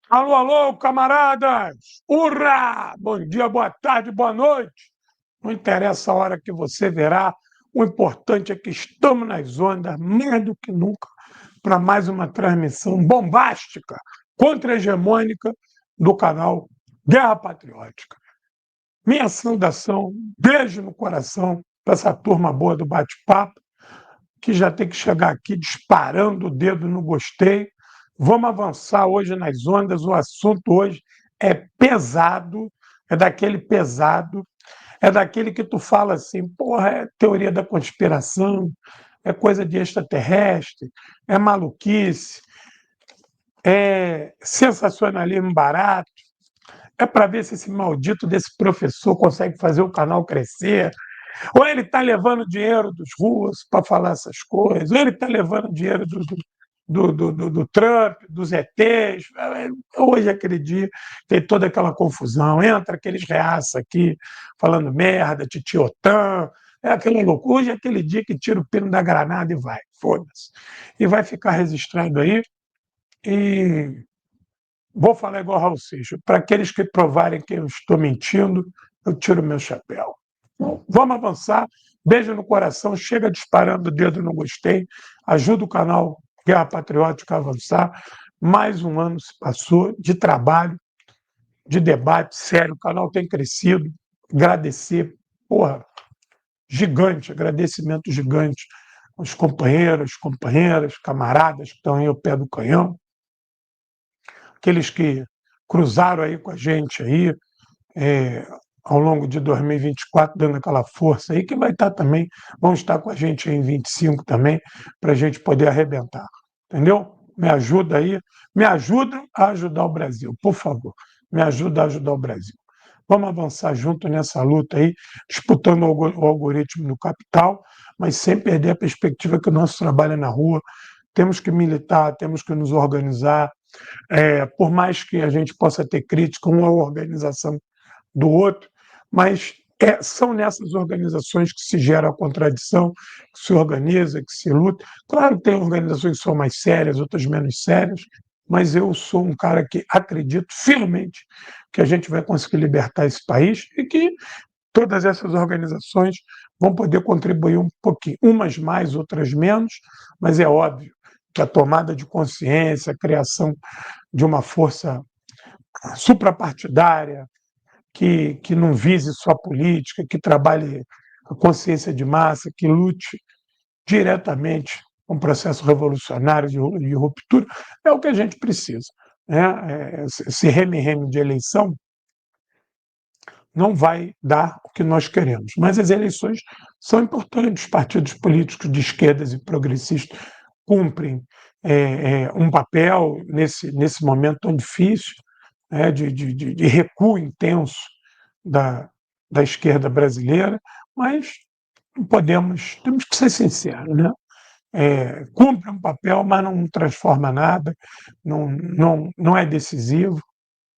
Alô, alô, camaradas! Urra! Bom dia, boa tarde, boa noite. Não interessa a hora que você verá, o importante é que estamos nas ondas, mais do que nunca, para mais uma transmissão bombástica, contra-hegemônica do canal Guerra Patriótica. Minha saudação, beijo no coração para essa turma boa do bate-papo, que já tem que chegar aqui disparando o dedo no gostei. Vamos avançar hoje nas ondas. O assunto hoje é pesado, é daquele pesado, é daquele que tu fala assim, porra, é teoria da conspiração, é coisa de extraterrestre, é maluquice, é sensacionalismo barato, é para ver se esse maldito desse professor consegue fazer o canal crescer, ou ele está levando dinheiro dos russos para falar essas coisas, ou ele está levando dinheiro do Trump, dos ETs. Hoje, aquele dia, tem toda aquela confusão. Entra aqueles reaça aqui falando merda, titiotã, é aquela loucura. Hoje é aquele dia que tira o pino da granada e vai, foda-se. E vai ficar registrado aí. E vou falar igual Raul Seixas. Para aqueles que provarem que eu estou mentindo, eu tiro meu chapéu. Bom, vamos avançar. Beijo no coração. Chega disparando o dedo no gostei. Ajuda o canal Guerra Patriótica a avançar. Mais um ano se passou de trabalho, de debate sério. O canal tem crescido. Agradecer, porra, gigante, agradecimento gigante aos companheiros, companheiras, camaradas que estão aí ao pé do canhão, aqueles que cruzaram aí com a gente aí, ao longo de 2024, dando aquela força aí, que vai estar também, vão estar com a gente aí em 25 também, para a gente poder arrebentar. Entendeu? Me ajuda aí, me ajuda a ajudar o Brasil, por favor. Me ajuda a ajudar o Brasil. Vamos avançar junto nessa luta aí, disputando o algoritmo do capital, mas sem perder a perspectiva que o nosso trabalho é na rua. Temos que militar, temos que nos organizar, por mais que a gente possa ter crítica, uma organização do outro, mas são nessas organizações que se gera a contradição, que se organiza, que se luta. Claro que tem organizações que são mais sérias, outras menos sérias, mas eu sou um cara que acredito firmemente que a gente vai conseguir libertar esse país e que todas essas organizações vão poder contribuir um pouquinho, umas mais, outras menos, mas é óbvio que a tomada de consciência, a criação de uma força suprapartidária, que não vise só política, que trabalhe a consciência de massa, que lute diretamente com o processo revolucionário de ruptura, é o que a gente precisa. Né? Esse reme-reme de eleição não vai dar o que nós queremos. Mas as eleições são importantes, os partidos políticos de esquerdas e progressistas cumprem um papel nesse momento tão difícil, de recuo intenso da, da esquerda brasileira, mas não podemos, temos que ser sinceros, né? Cumpre um papel, mas não transforma nada, não é decisivo,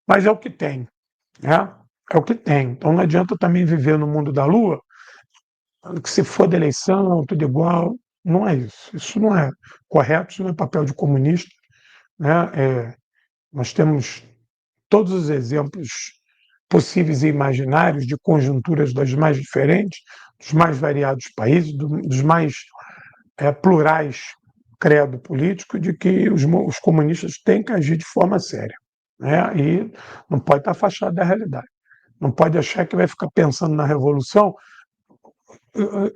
mas é o que tem, né? É o que tem. Então não adianta também viver no mundo da lua, que se for da eleição, tudo igual. Não é isso. Isso não é correto, isso não é papel de comunista. Né? Nós temos todos os exemplos possíveis e imaginários de conjunturas das mais diferentes, dos mais variados países, dos mais plurais credo político, de que os comunistas têm que agir de forma séria. Né? E não pode estar afastado da realidade. Não pode achar que vai ficar pensando na revolução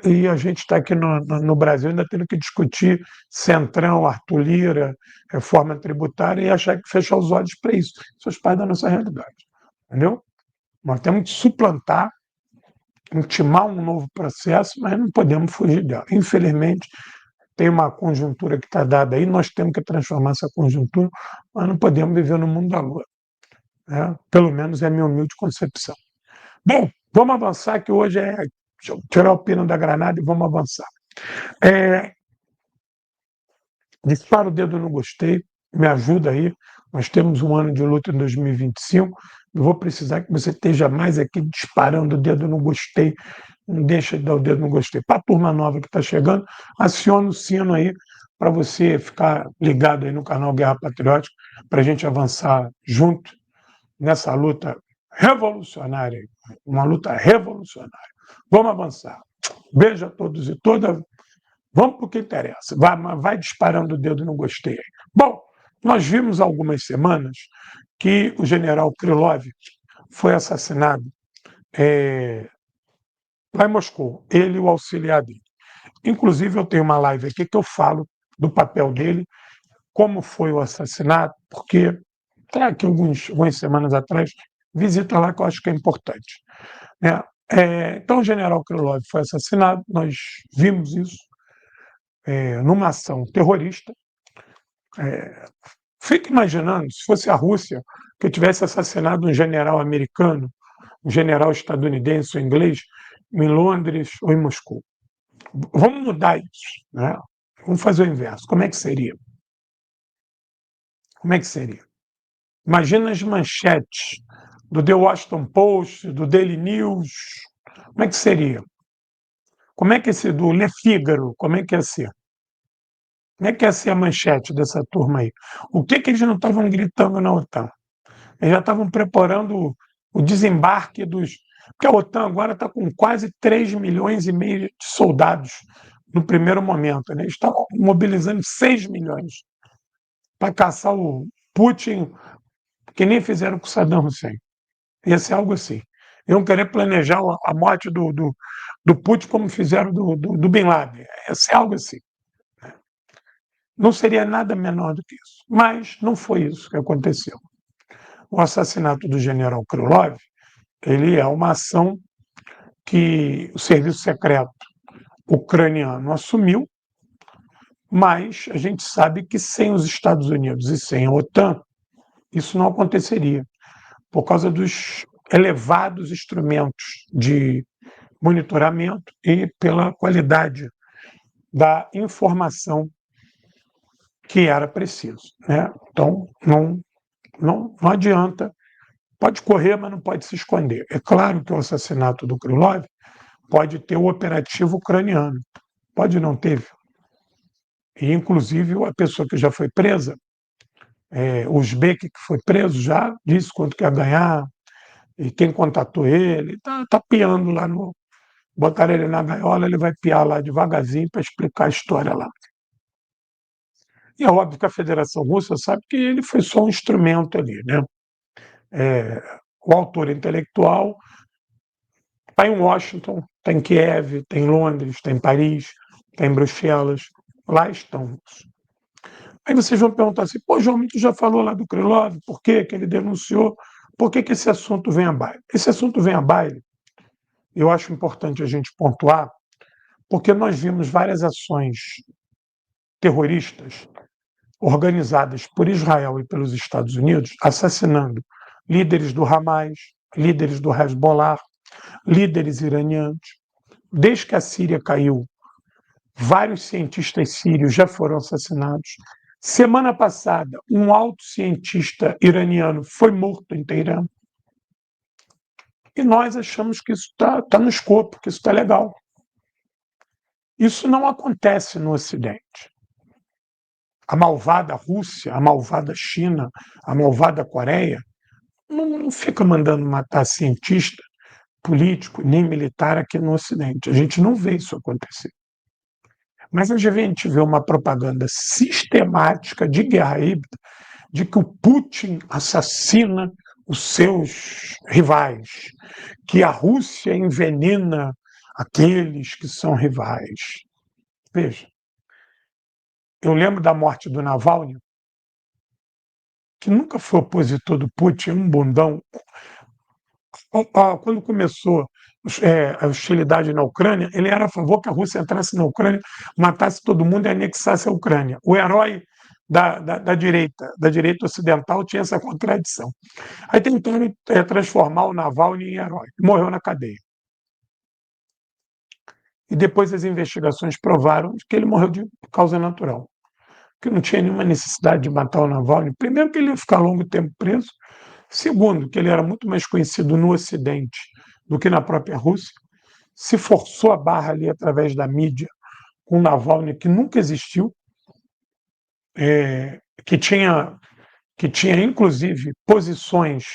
e a gente está aqui no Brasil ainda tendo que discutir Centrão, Arthur Lira, reforma tributária e achar que fechar os olhos para isso. Isso faz parte da nossa realidade. Entendeu? Nós temos que suplantar, intimar um novo processo, mas não podemos fugir dela. Infelizmente, tem uma conjuntura que está dada aí, nós temos que transformar essa conjuntura, mas não podemos viver no mundo da lua. Né? Pelo menos é a minha humilde concepção. Bom, vamos avançar, que hoje é tirar o pino da granada e vamos avançar. Dispara o dedo no gostei, me ajuda aí. Nós temos um ano de luta em 2025. Eu vou precisar que você esteja mais aqui disparando o dedo no gostei. Não deixa de dar o dedo no gostei. Para a turma nova que está chegando, aciona o sino aí para você ficar ligado aí no canal Guerra Patriótica, para a gente avançar junto nessa luta revolucionária, uma luta revolucionária. Vamos avançar. Beijo a todos e todas. Vamos para o que interessa. Vai disparando o dedo no gostei. Bom, nós vimos há algumas semanas que o general Krylov foi assassinado lá em Moscou, ele e o auxiliar dele. Inclusive, eu tenho uma live aqui que eu falo do papel dele, como foi o assassinato, porque até aqui algumas semanas atrás, visita lá que eu acho que é importante. Né? Então, o general Krylov foi assassinado, nós vimos isso numa ação terrorista. Fica imaginando se fosse a Rússia que tivesse assassinado um general americano, um general estadunidense ou inglês, em Londres ou em Moscou. Vamos mudar isso, né? Vamos fazer o inverso. Como é que seria? Como é que seria? Imagina as manchetes do The Washington Post, do Daily News. Como é que seria? Como é que ia ser do Le Figaro? Como é que ia ser? Como é que ia ser a manchete dessa turma aí? O que eles não estavam gritando na OTAN? Eles já estavam preparando o desembarque dos. Porque a OTAN agora está com quase 3,5 milhões de soldados no primeiro momento. Né? Eles estavam mobilizando 6 milhões para caçar o Putin, que nem fizeram com o Saddam Hussein. Ia ser algo assim. Iam querer planejar a morte do Putin como fizeram do Bin Laden. Ia ser algo assim. Não seria nada menor do que isso. Mas não foi isso que aconteceu. O assassinato do general Krylov, ele é uma ação que o serviço secreto ucraniano assumiu, mas a gente sabe que sem os Estados Unidos e sem a OTAN, isso não aconteceria, por causa dos elevados instrumentos de monitoramento e pela qualidade da informação que era preciso. Né? Então, não adianta, pode correr, mas não pode se esconder. É claro que o assassinato do Krylov pode ter o operativo ucraniano, pode não ter. E, inclusive, a pessoa que já foi presa, o Uzbek que foi preso, já disse quanto quer ganhar, e quem contatou ele, tá piando lá no. Botaram ele na gaiola, ele vai piar lá devagarzinho para explicar a história lá. E é óbvio que a Federação Russa sabe que ele foi só um instrumento ali, né? O autor intelectual está em Washington, está em Kiev, está em Londres, está em Paris, está em Bruxelas, lá estão. Aí vocês vão perguntar assim, pô, João, tu já falou lá do Krylov, por que ele denunciou, por que esse assunto vem à baile? Esse assunto vem à baile, eu acho importante a gente pontuar, porque nós vimos várias ações terroristas organizadas por Israel e pelos Estados Unidos, assassinando líderes do Hamas, líderes do Hezbollah, líderes iranianos. Desde que a Síria caiu, vários cientistas sírios já foram assassinados. Semana passada, um alto cientista iraniano foi morto em Teherã. E nós achamos que isso está no escopo, que isso está legal. Isso não acontece no Ocidente. A malvada Rússia, a malvada China, a malvada Coreia não fica mandando matar cientista, político, nem militar aqui no Ocidente. A gente não vê isso acontecer. Mas a gente vê uma propaganda sistemática de guerra híbrida, de que o Putin assassina os seus rivais, que a Rússia envenena aqueles que são rivais. Veja, eu lembro da morte do Navalny, que nunca foi opositor do Putin, um bundão. Quando começou a hostilidade na Ucrânia, ele era a favor que a Rússia entrasse na Ucrânia, matasse todo mundo e anexasse a Ucrânia. O herói da direita ocidental, tinha essa contradição. Aí tentaram transformar o Navalny em herói. Morreu na cadeia. E depois as investigações provaram que ele morreu de causa natural, que não tinha nenhuma necessidade de matar o Navalny. Primeiro, que ele ia ficar longo tempo preso. Segundo, que ele era muito mais conhecido no Ocidente do que na própria Rússia. Se forçou a barra ali através da mídia com o Navalny, que nunca existiu. que tinha inclusive posições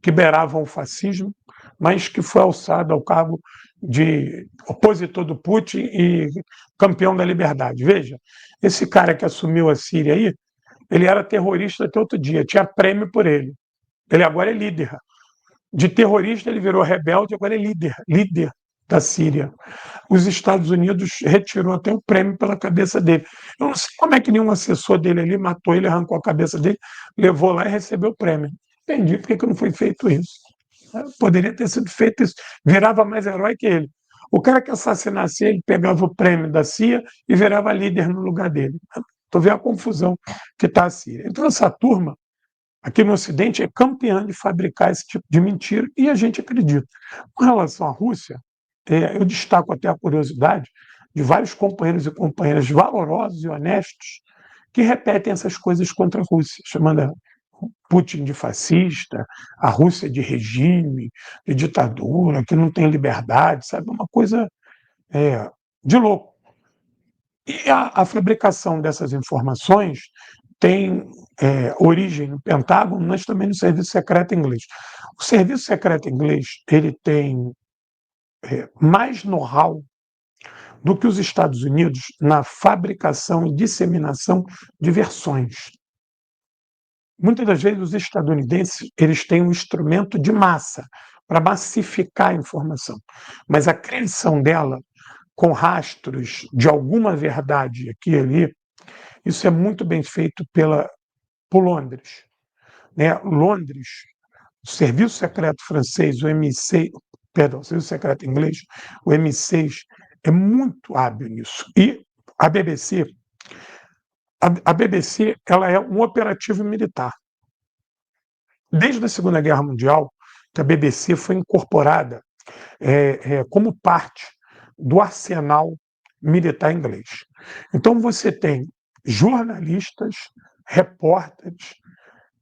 que beiravam o fascismo, mas que foi alçado ao cargo de opositor do Putin e campeão da liberdade. Veja, esse cara que assumiu a Síria aí, ele era terrorista até outro dia, tinha prêmio por ele. Ele agora é líder. De terrorista ele virou rebelde, agora é líder da Síria. Os Estados Unidos retirou até o prêmio pela cabeça dele. Eu não sei como é que nenhum assessor dele ali matou ele, arrancou a cabeça dele, levou lá e recebeu o prêmio. Entendi por que não foi feito isso. Poderia ter sido feito isso. Virava mais herói que ele. O cara que assassinasse ele pegava o prêmio da CIA e virava líder no lugar dele. Estou vendo a confusão que está a Síria. Então, essa turma, aqui no Ocidente, é campeã de fabricar esse tipo de mentira e a gente acredita. Com relação à Rússia, eu destaco até a curiosidade de vários companheiros e companheiras valorosos e honestos que repetem essas coisas contra a Rússia, chamando Putin de fascista, a Rússia de regime, de ditadura, que não tem liberdade, sabe? Uma coisa de louco. E a fabricação dessas informações tem origem no Pentágono, mas também no Serviço Secreto Inglês. O Serviço Secreto Inglês ele tem mais know-how do que os Estados Unidos na fabricação e disseminação de versões. Muitas das vezes os estadunidenses eles têm um instrumento de massa para massificar a informação, mas a criação dela com rastros de alguma verdade aqui e ali, isso é muito bem feito por Londres. Né? Londres, o Serviço Secreto francês, o MI6, perdão, o Serviço Secreto inglês, o MI6, é muito hábil nisso. E a BBC, a BBC ela é um operativo militar. Desde a Segunda Guerra Mundial, que a BBC foi incorporada como parte do arsenal militar inglês. Então você tem jornalistas, repórteres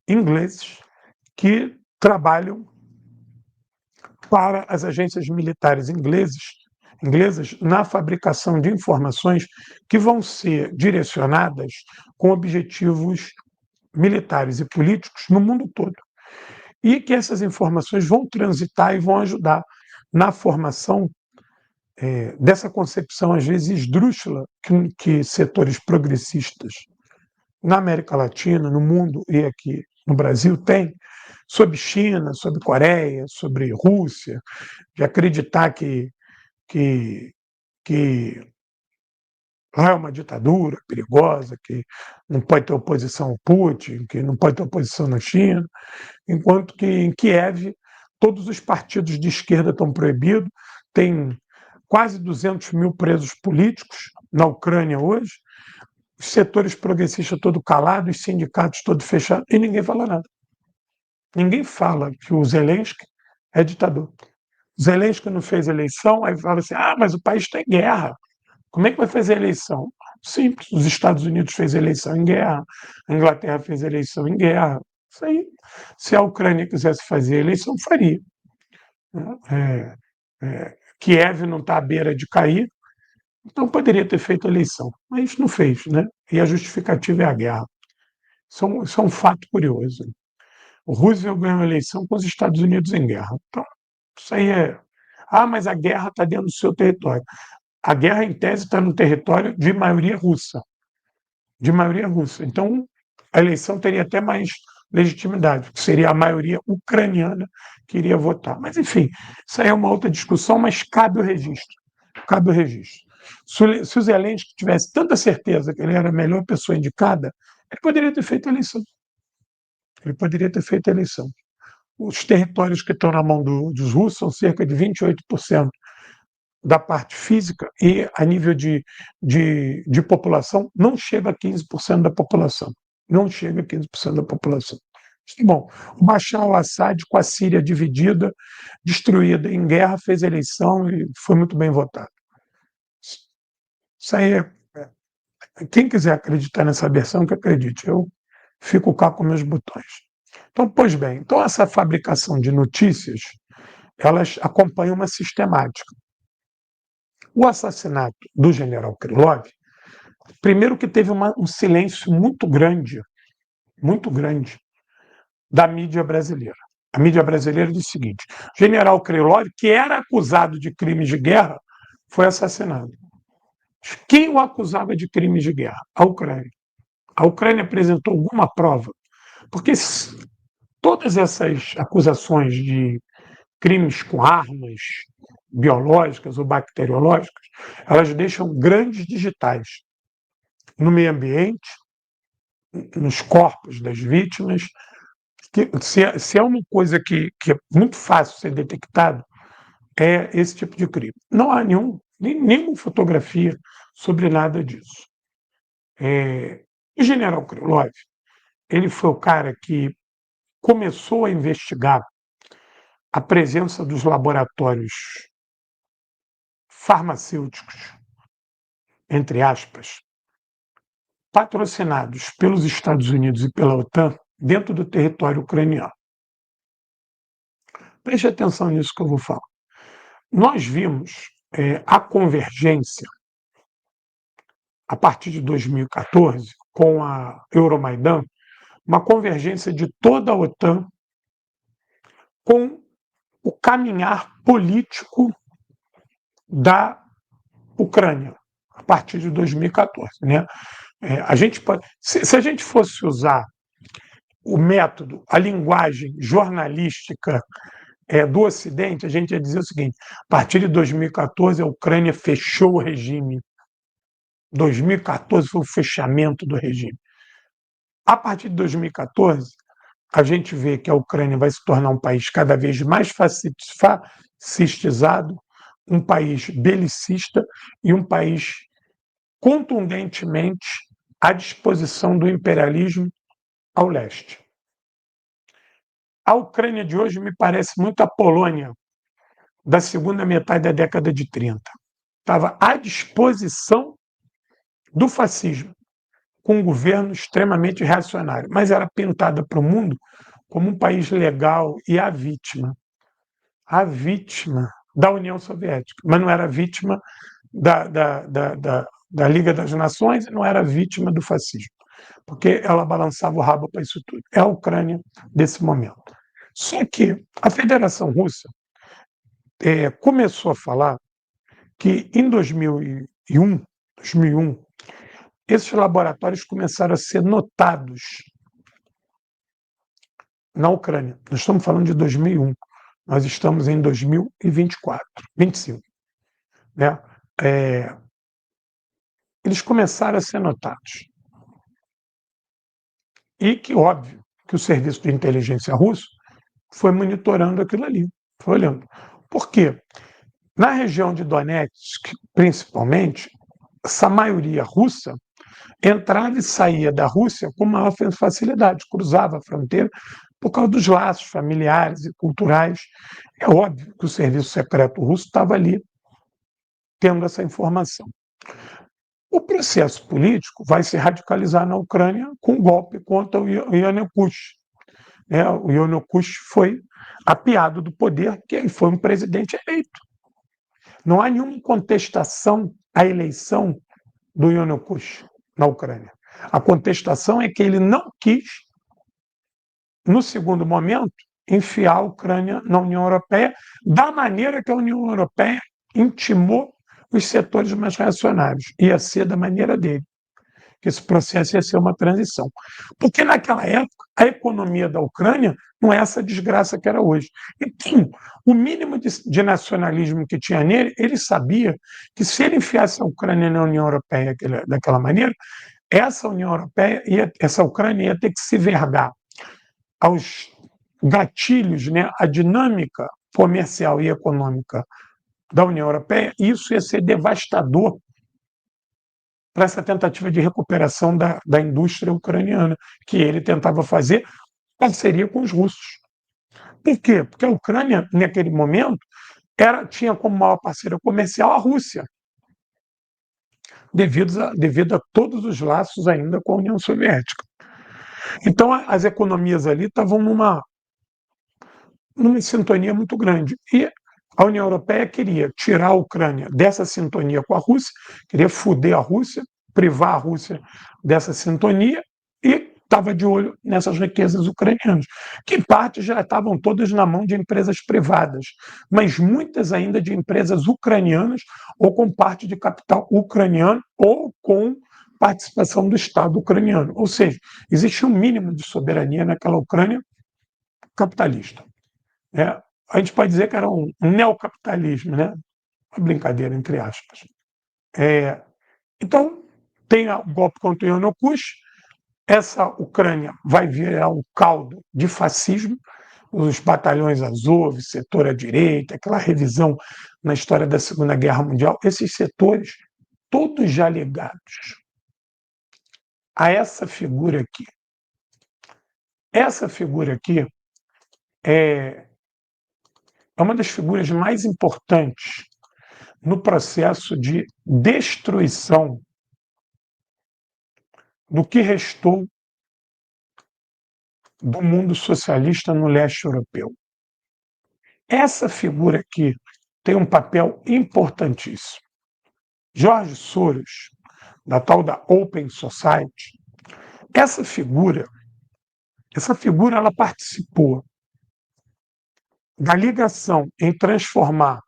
ingleses que trabalham para as agências militares inglesas na fabricação de informações que vão ser direcionadas com objetivos militares e políticos no mundo todo. E que essas informações vão transitar e vão ajudar na formação dessa concepção, às vezes, esdrúxula que setores progressistas na América Latina, no mundo e aqui no Brasil têm, sobre China, sobre Coreia, sobre Rússia, de acreditar que, que lá é uma ditadura perigosa, que não pode ter oposição ao Putin, que não pode ter oposição na China, enquanto que em Kiev todos os partidos de esquerda estão proibidos, tem quase 200 mil presos políticos na Ucrânia hoje, os setores progressistas todos calados, os sindicatos todos fechados, e ninguém fala nada. Ninguém fala que o Zelensky é ditador. O Zelensky não fez eleição, aí fala assim, mas o país está em guerra. Como é que vai fazer eleição? Simples, os Estados Unidos fez eleição em guerra, a Inglaterra fez eleição em guerra. Isso aí, se a Ucrânia quisesse fazer eleição, faria. Kiev não está à beira de cair, então poderia ter feito eleição, mas não fez, né? E a justificativa é a guerra. Isso é um fato curioso. O Roosevelt ganhou a eleição com os Estados Unidos em guerra. Então, isso aí é. Mas a guerra está dentro do seu território. A guerra, em tese, está no território de maioria russa. De maioria russa. Então, a eleição teria até mais legitimidade, porque seria a maioria ucraniana que iria votar. Mas, enfim, isso aí é uma outra discussão, mas cabe o registro. Cabe o registro. Se o Zelensky tivesse tanta certeza que ele era a melhor pessoa indicada, ele poderia ter feito a eleição. Ele poderia ter feito a eleição. Os territórios que estão na mão dos russos são cerca de 28% da parte física e, a nível de população, não chega a 15% da população. Não chega a 15% da população. Bom, o Bashar al-Assad, com a Síria dividida, destruída em guerra, fez eleição e foi muito bem votado. Isso aí quem quiser acreditar nessa versão, que acredite. Eu fico cá com meus botões. Então, pois bem, então essa fabricação de notícias, elas acompanham uma sistemática. O assassinato do general Krylov Primeiro que teve um silêncio muito grande, da mídia brasileira. A mídia brasileira diz o seguinte: General Krylov, que era acusado de crimes de guerra, foi assassinado. Quem o acusava de crimes de guerra? A Ucrânia. A Ucrânia apresentou alguma prova? Porque todas essas acusações de crimes com armas biológicas ou bacteriológicas, elas deixam grandes digitais no meio ambiente, nos corpos das vítimas. Que, se é uma coisa que é muito fácil ser detectado, é esse tipo de crime. Não há nenhuma fotografia sobre nada disso. O general Krylov, ele foi o cara que começou a investigar a presença dos laboratórios farmacêuticos, entre aspas, patrocinados pelos Estados Unidos e pela OTAN dentro do território ucraniano. Preste atenção nisso que eu vou falar. Nós vimos a convergência, a partir de 2014, com a Euromaidan, uma convergência de toda a OTAN com o caminhar político da Ucrânia, a partir de 2014. Né? A gente pode, se a gente fosse usar o método, a linguagem jornalística do Ocidente, a gente ia dizer o seguinte: a partir de 2014, a Ucrânia fechou o regime. 2014 foi o fechamento do regime. A partir de 2014, a gente vê que a Ucrânia vai se tornar um país cada vez mais fascistizado, um país belicista e um país contundentemente à disposição do imperialismo ao leste. A Ucrânia de hoje me parece muito a Polônia da segunda metade da década de 30. Estava à disposição do fascismo, com um governo extremamente reacionário, mas era pintada para o mundo como um país legal e a vítima da União Soviética, mas não era vítima da Liga das Nações e não era vítima do fascismo, porque ela balançava o rabo para isso tudo. É a Ucrânia desse momento. Só que a Federação Russa começou a falar que em 2001, esses laboratórios começaram a ser notados na Ucrânia. Nós estamos falando de 2001. Nós estamos em 2024, 25. Né? Eles começaram a ser notados. E que, óbvio, que o serviço de inteligência russo foi monitorando aquilo ali, foi olhando. Por quê? Na região de Donetsk, principalmente, essa maioria russa entrava e saía da Rússia com maior facilidade, cruzava a fronteira por causa dos laços familiares e culturais. É óbvio que o serviço secreto russo estava ali tendo essa informação. O processo político vai se radicalizar na Ucrânia com um golpe contra o Yanukovych. O Yanukovych foi apiado do poder, porque ele foi um presidente eleito. Não há nenhuma contestação à eleição do Yanukovych na Ucrânia. A contestação é que ele não quis, no segundo momento, enfiar a Ucrânia na União Europeia da maneira que a União Europeia intimou os setores mais reacionários. Ia ser da maneira dele, que esse processo ia ser uma transição. Porque naquela época, a economia da Ucrânia não é essa desgraça que era hoje. Então, o mínimo de nacionalismo que tinha nele, ele sabia que se ele enfiasse a Ucrânia na União Europeia daquela maneira, essa União Europeia, essa Ucrânia ia ter que se vergar aos gatilhos, né, a dinâmica comercial e econômica da União Europeia, e isso ia ser devastador para essa tentativa de recuperação da indústria ucraniana, que ele tentava fazer parceria com os russos. Por quê? Porque a Ucrânia, naquele momento, tinha como maior parceira comercial a Rússia, devido a todos os laços ainda com a União Soviética. Então, as economias ali estavam numa sintonia muito grande. E a União Europeia queria tirar a Ucrânia dessa sintonia com a Rússia, queria foder a Rússia, privar a Rússia dessa sintonia e estava de olho nessas riquezas ucranianas, que em parte já estavam todas na mão de empresas privadas, mas muitas ainda de empresas ucranianas ou com parte de capital ucraniano ou com participação do Estado ucraniano. Ou seja, existe um mínimo de soberania naquela Ucrânia capitalista. A gente pode dizer que era um neocapitalismo, né? Uma brincadeira, entre aspas. Então, tem o golpe contra o Yanukovych, essa Ucrânia vai virar um caldo de fascismo, os batalhões Azov, setor à direita, aquela revisão na história da Segunda Guerra Mundial, esses setores, todos já ligados a essa figura aqui. Essa figura aqui é uma das figuras mais importantes no processo de destruição do que restou do mundo socialista no leste europeu. Essa figura aqui tem um papel importantíssimo. George Soros, da tal da Open Society, essa figura ela participou da ligação em transformar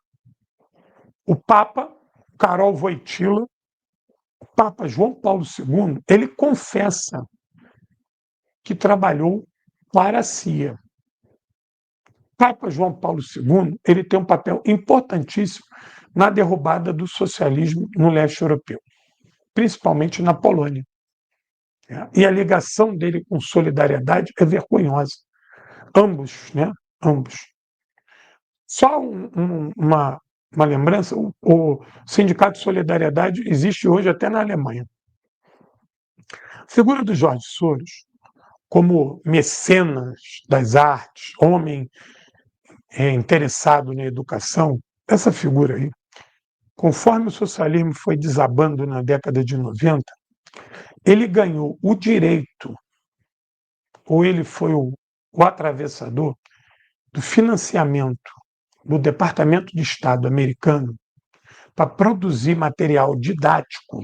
o Papa Karol Wojtyła, o Papa João Paulo II, ele confessa que trabalhou para a CIA. O Papa João Paulo II, ele tem um papel importantíssimo na derrubada do socialismo no leste europeu, principalmente na Polônia. E a ligação dele com Solidariedade é vergonhosa. Ambos, né? Ambos. Só uma lembrança, o Sindicato de Solidariedade existe hoje até na Alemanha. A figura do Jorge Soros, como mecenas das artes, homem interessado na educação, essa figura aí, conforme o socialismo foi desabando na década de 90, ele ganhou o direito, ou ele foi o atravessador, do financiamento do Departamento de Estado americano para produzir material didático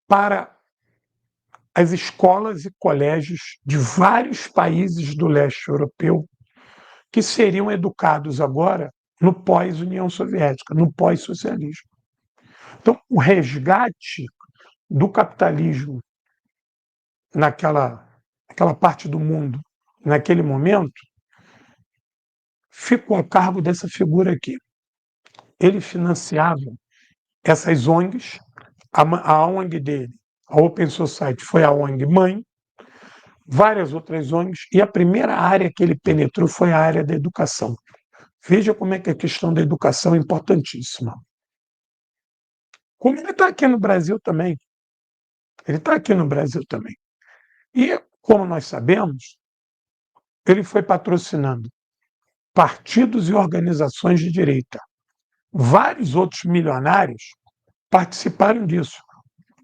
para as escolas e colégios de vários países do leste europeu que seriam educados agora no pós-União Soviética, no pós-socialismo. Então, o resgate do capitalismo naquela parte do mundo, naquele momento, ficou a cargo dessa figura aqui. Ele financiava essas ONGs, a ONG dele, a Open Society, foi a ONG mãe, várias outras ONGs, e a primeira área que ele penetrou foi a área da educação. Veja como é que a questão da educação é importantíssima. Como ele está aqui no Brasil também. Ele está aqui no Brasil também. E, como nós sabemos, ele foi patrocinando partidos e organizações de direita. Vários outros milionários participaram disso.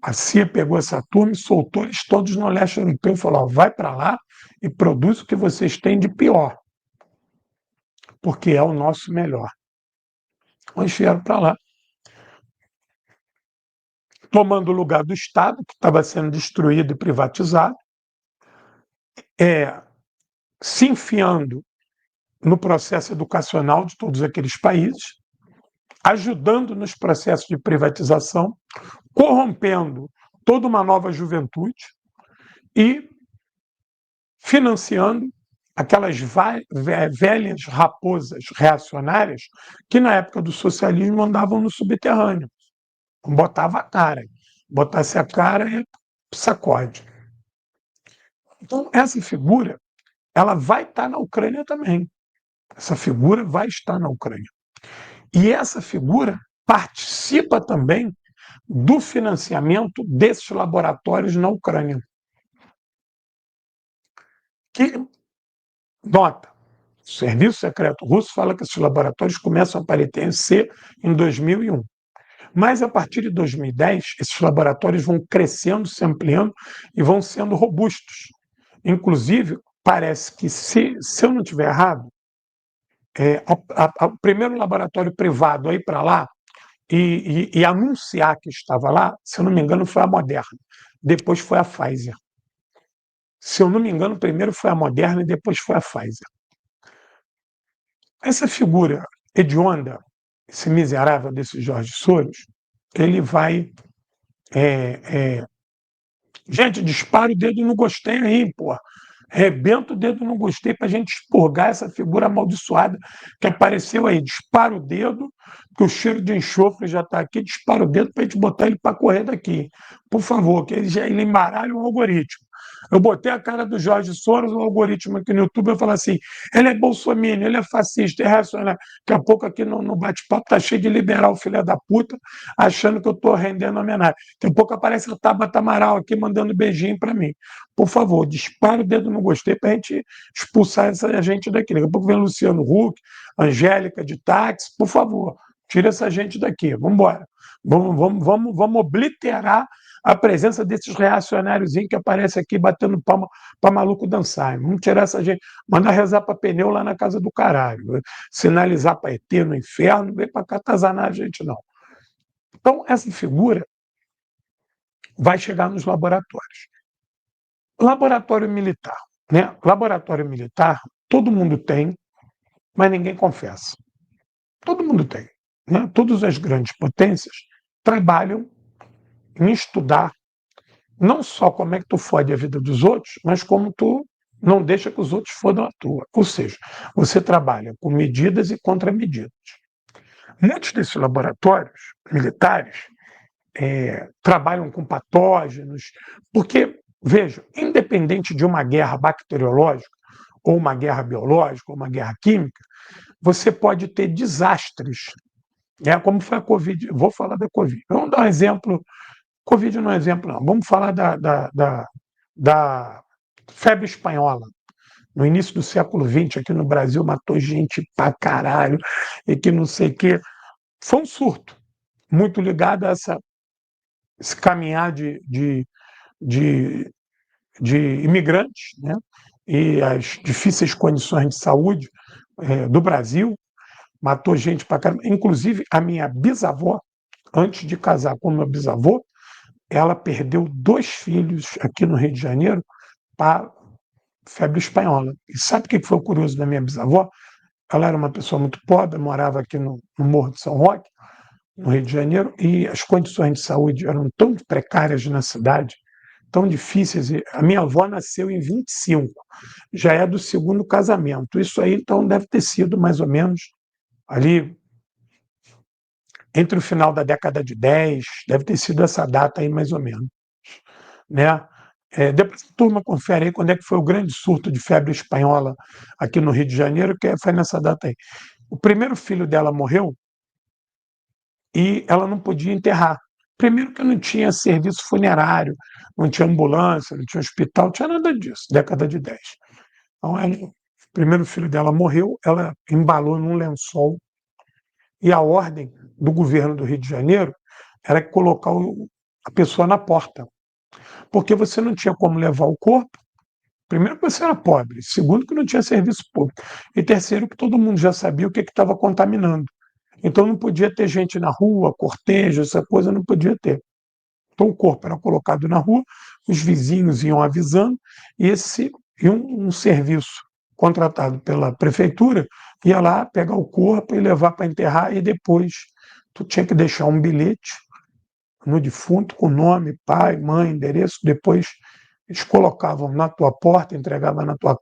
A CIA pegou essa turma e soltou eles todos no leste europeu e falou: vai para lá e produz o que vocês têm de pior, porque é o nosso melhor. Eles vieram para lá, tomando o lugar do Estado, que estava sendo destruído e privatizado, se enfiando no processo educacional de todos aqueles países, ajudando nos processos de privatização, corrompendo toda uma nova juventude e financiando aquelas velhas raposas reacionárias que, na época do socialismo, andavam no subterrâneo. Botava a cara. Botasse a cara e sacode. Então, essa figura ela vai estar na Ucrânia também. Essa figura vai estar na Ucrânia. E essa figura participa também do financiamento desses laboratórios na Ucrânia. Que, nota, o Serviço Secreto Russo fala que esses laboratórios começam a aparecer em 2001. Mas, a partir de 2010, esses laboratórios vão crescendo, se ampliando e vão sendo robustos. Inclusive, parece que, se eu não estiver errado, o primeiro laboratório privado a ir para lá e anunciar que estava lá, se eu não me engano, foi a Moderna, depois foi a Pfizer. Se eu não me engano, primeiro foi a Moderna e depois foi a Pfizer. Essa figura hedionda, esse miserável desse Jorge Soros, ele vai. Gente, dispara o dedo no gostei aí, pô. Rebenta o dedo no gostei para a gente expurgar essa figura amaldiçoada que apareceu aí. Dispara o dedo, que o cheiro de enxofre já está aqui. Dispara o dedo para a gente botar ele para correr daqui. Por favor, que ele embaralha o algoritmo. Eu botei a cara do Jorge Soros no algoritmo aqui no YouTube. Eu falo assim: ele é bolsominion, ele é fascista, é reacionário. Daqui a pouco aqui no bate-papo tá cheio de liberal, filha da puta, achando que eu estou rendendo homenagem. Daqui a pouco aparece o Tabata Amaral aqui mandando beijinho para mim. Por favor, dispara o dedo no gostei para a gente expulsar essa gente daqui. Daqui a pouco vem Luciano Huck, Angélica de táxi. Por favor, tira essa gente daqui. Vamos embora. Vamos obliterar a presença desses reacionários que aparecem aqui batendo palma para maluco dançar. Vamos tirar essa gente, mandar rezar para pneu lá na casa do caralho, sinalizar para ET no inferno, não vem para cá atazanar a gente, não. Então, essa figura vai chegar nos laboratórios. Laboratório militar. Né? Laboratório militar, todo mundo tem, mas ninguém confessa. Todo mundo tem. Né? Todas as grandes potências trabalham em estudar não só como é que tu fode a vida dos outros, mas como tu não deixa que os outros fodam a tua. Ou seja, você trabalha com medidas e contramedidas. Muitos desses laboratórios militares trabalham com patógenos, porque, veja, independente de uma guerra bacteriológica, ou uma guerra biológica, ou uma guerra química, você pode ter desastres, né? Como foi a Covid. Vou falar da Covid. Vamos dar um exemplo. Covid não é exemplo, não. Vamos falar da febre espanhola. No início do século XX, aqui no Brasil, matou gente pra caralho, e que não sei o quê. Foi um surto, muito ligado a esse caminhar de, de imigrantes, né? E as difíceis condições de saúde do Brasil, matou gente para caramba. Inclusive, a minha bisavó, antes de casar com o meu bisavô, ela perdeu 2 filhos aqui no Rio de Janeiro para febre espanhola. E sabe o que foi o curioso da minha bisavó? Ela era uma pessoa muito pobre, morava aqui no Morro de São Roque, no Rio de Janeiro, e as condições de saúde eram tão precárias na cidade, tão difíceis. A minha avó nasceu em 25, já é do segundo casamento. Isso aí, então, deve ter sido mais ou menos ali entre o final da década de 10, deve ter sido essa data aí mais ou menos. Né? Depois a turma confere aí quando é que foi o grande surto de febre espanhola aqui no Rio de Janeiro, que foi nessa data aí. O primeiro filho dela morreu e ela não podia enterrar. Primeiro que não tinha serviço funerário, não tinha ambulância, não tinha hospital, não tinha nada disso, década de 10. Então, o primeiro filho dela morreu, ela embalou num lençol e a ordem do governo do Rio de Janeiro era colocar a pessoa na porta, porque você não tinha como levar o corpo. Primeiro, que você era pobre. Segundo, que não tinha serviço público. E terceiro, que todo mundo já sabia o que estava contaminando. Então, não podia ter gente na rua, cortejo, essa coisa não podia ter. Então, o corpo era colocado na rua, os vizinhos iam avisando, e um serviço contratado pela prefeitura ia lá pegar o corpo e levar para enterrar, e depois tu tinha que deixar um bilhete no defunto com nome, pai, mãe, endereço. Depois eles colocavam na tua porta, entregavam na tua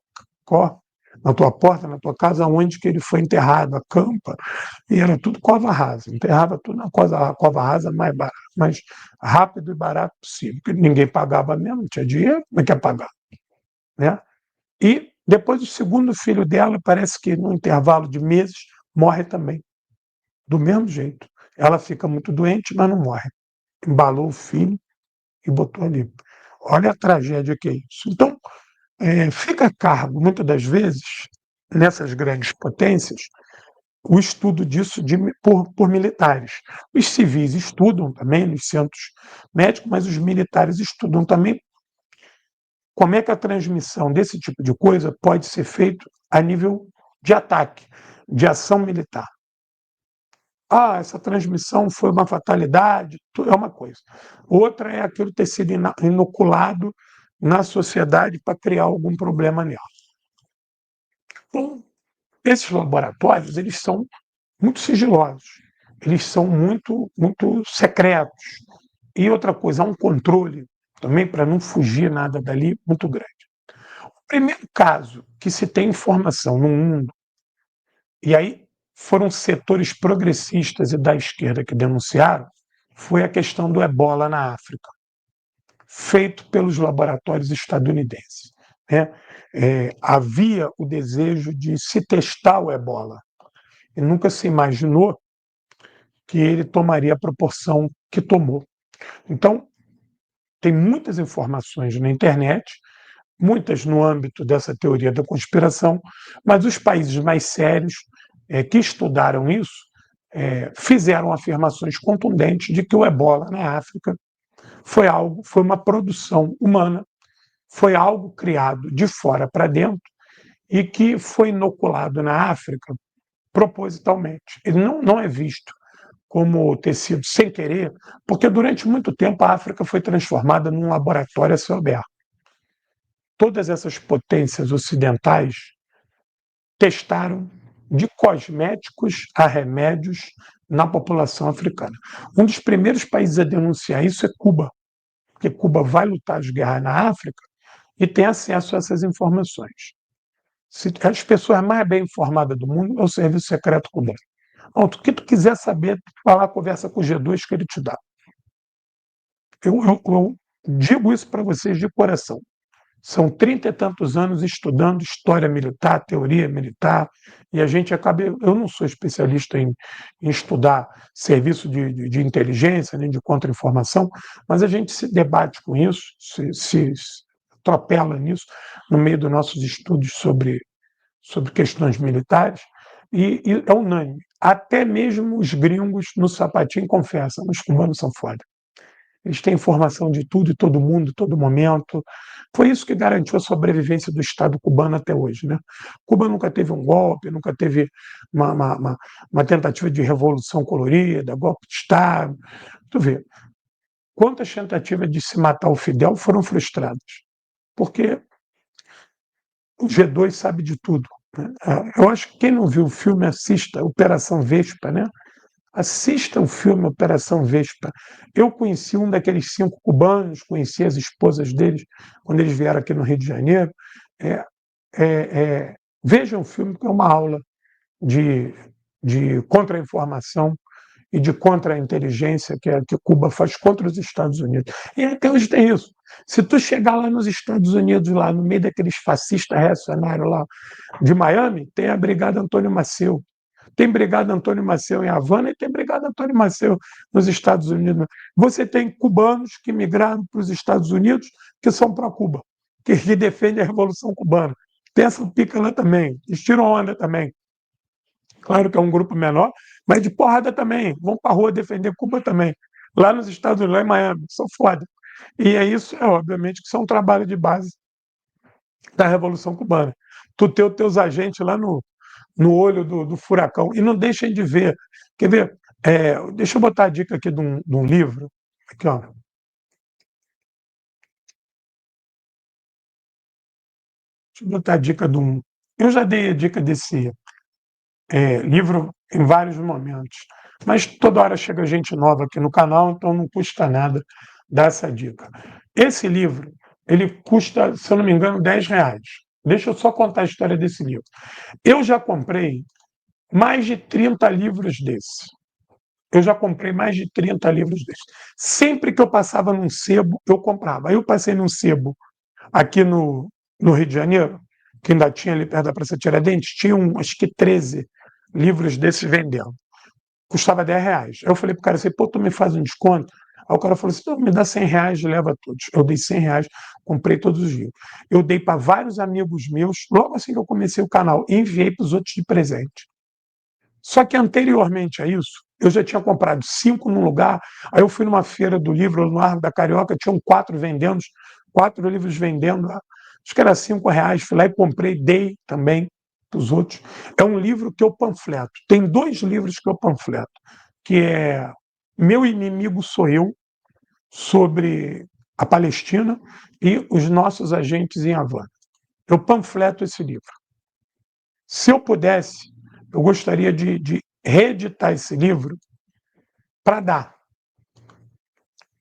porta, na tua casa, onde que ele foi enterrado, a campa, e era tudo cova rasa. Enterrava tudo na cova rasa mais rápido e barato possível, porque ninguém pagava mesmo, não tinha dinheiro, como é que ia pagar? Né? E depois o segundo filho dela, parece que no intervalo de meses, morre também, do mesmo jeito. Ela fica muito doente, mas não morre. Embalou o filho e botou ali. Olha a tragédia que é isso. Então, fica a cargo, muitas das vezes, nessas grandes potências, o estudo disso por militares. Os civis estudam também nos centros médicos, mas os militares estudam também como é que a transmissão desse tipo de coisa pode ser feito a nível de ataque, de ação militar. essa transmissão foi uma fatalidade, é uma coisa. Outra é aquilo ter sido inoculado na sociedade para criar algum problema nela. Então, esses laboratórios, eles são muito sigilosos, eles são muito secretos. E outra coisa, há um controle também para não fugir nada dali muito grande. O primeiro caso que se tem informação no mundo, e aí foram setores progressistas e da esquerda que denunciaram, foi a questão do ebola na África, feito pelos laboratórios estadunidenses. Né? Havia o desejo de se testar o ebola, e nunca se imaginou que ele tomaria a proporção que tomou. Então, tem muitas informações na internet, muitas no âmbito dessa teoria da conspiração, mas os países mais sérios que estudaram isso fizeram afirmações contundentes de que o ebola na África foi uma produção humana, foi algo criado de fora para dentro e que foi inoculado na África propositalmente. Ele não é visto como ter sido sem querer, porque durante muito tempo a África foi transformada num laboratório a céu aberto. Todas essas potências ocidentais testaram de cosméticos a remédios na população africana. Um dos primeiros países a denunciar isso é Cuba, porque Cuba vai lutar as guerras na África e tem acesso a essas informações. As pessoas mais bem informadas do mundo é o Serviço Secreto Cubano. O que tu quiser saber, vai lá, conversa com o G2 que ele te dá. Eu digo isso para vocês de coração. São 30 e tantos anos estudando história militar, teoria militar, e a gente acaba. Eu não sou especialista em estudar serviço de inteligência, nem de contra-informação, mas a gente se debate com isso, se atropela nisso, no meio dos nossos estudos sobre questões militares, e é unânime. Até mesmo os gringos no sapatinho confessam: os cubanos são foda. Eles têm informação de tudo e todo mundo, todo momento. Foi isso que garantiu a sobrevivência do Estado cubano até hoje. Né? Cuba nunca teve um golpe, nunca teve uma tentativa de revolução colorida, golpe de Estado. Tu vê, quantas tentativas de se matar o Fidel foram frustradas? Porque o G2 sabe de tudo. Né? Eu acho que quem não viu o filme, assista Operação Vespa, né? Assista o filme Operação Vespa. Eu conheci um daqueles 5 cubanos, conheci as esposas deles quando eles vieram aqui no Rio de Janeiro. É, Vejam o filme, que é uma aula de, de contra-informação e de contra-inteligência que Cuba faz contra os Estados Unidos. E até hoje tem isso. Se tu chegar lá nos Estados Unidos, lá no meio daqueles fascistas reacionários lá de Miami, tem a Brigada Antônio Maceu. Tem Brigada Antônio Maceu em Havana e tem Brigada Antônio Maceu nos Estados Unidos. Você tem cubanos que migraram para os Estados Unidos que são pró-Cuba, que defendem a Revolução Cubana. Tem essa pica lá também, eles tiram onda também. Claro que é um grupo menor, mas de porrada também. Vão para a rua defender Cuba também. Lá nos Estados Unidos, lá em Miami, são foda. E é isso, obviamente, que isso é um trabalho de base da Revolução Cubana. Tu ter os teus agentes lá no olho do furacão. E não deixem de ver. Quer ver? Deixa eu botar a dica aqui de um livro. Aqui, ó. Deixa eu botar a dica de um. Eu já dei a dica desse livro em vários momentos, mas toda hora chega gente nova aqui no canal, então não custa nada dar essa dica. Esse livro, ele custa, se eu não me engano, R$ 10. Deixa eu só contar a história desse livro. Eu já comprei mais de 30 livros desses. Eu já comprei mais de 30 livros desses. Sempre que eu passava num sebo, eu comprava. Aí eu passei num sebo aqui no Rio de Janeiro, que ainda tinha ali perto da Praça Tiradentes, tinha acho que 13 livros desses vendendo. Custava R$ 10. Aí eu falei pro cara assim, pô, tu me faz um desconto? Aí o cara falou assim, não, me dá R$ 100 e leva todos. Eu dei R$ 100, comprei todos os livros. Eu dei para vários amigos meus, logo assim que eu comecei o canal, e enviei para os outros de presente. Só que anteriormente a isso, eu já tinha comprado 5 num lugar, aí eu fui numa feira do livro no Largo da Carioca, tinham 4 vendendo, 4 livros vendendo, acho que era R$ 5, fui lá e comprei, dei também para os outros. É um livro que eu panfleto. Tem 2 livros que eu panfleto, que é Meu Inimigo Sou Eu, sobre a Palestina, e Os Nossos Agentes em Havana. Eu panfleto esse livro. Se eu pudesse, eu gostaria de reeditar esse livro para dar,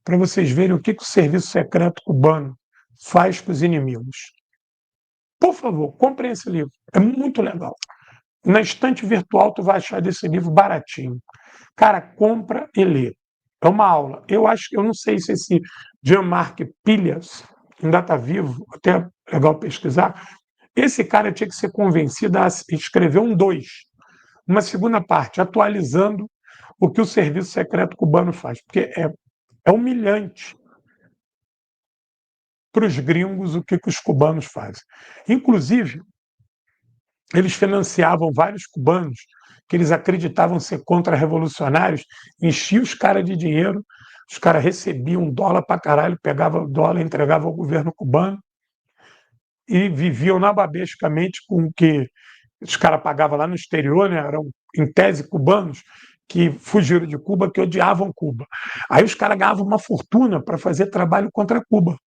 para vocês verem o que o serviço secreto cubano faz com os inimigos. Por favor, comprem esse livro. É muito legal. Na estante virtual tu vai achar desse livro baratinho. Cara, compra e lê. É uma aula. Eu não sei se esse Jean-Marc Pilhas ainda está vivo, até é legal pesquisar. Esse cara tinha que ser convencido a escrever um 2, uma segunda parte, atualizando o que o serviço secreto cubano faz, porque é humilhante para os gringos o que os cubanos fazem. Inclusive, eles financiavam vários cubanos que eles acreditavam ser contra-revolucionários, enchiam os caras de dinheiro, os caras recebiam dólar para caralho, pegavam dólar e entregavam ao governo cubano e viviam nababescamente com o que os caras pagavam lá no exterior, né? Eram, em tese, cubanos que fugiram de Cuba, que odiavam Cuba. Aí os caras ganhavam uma fortuna para fazer trabalho contra Cuba.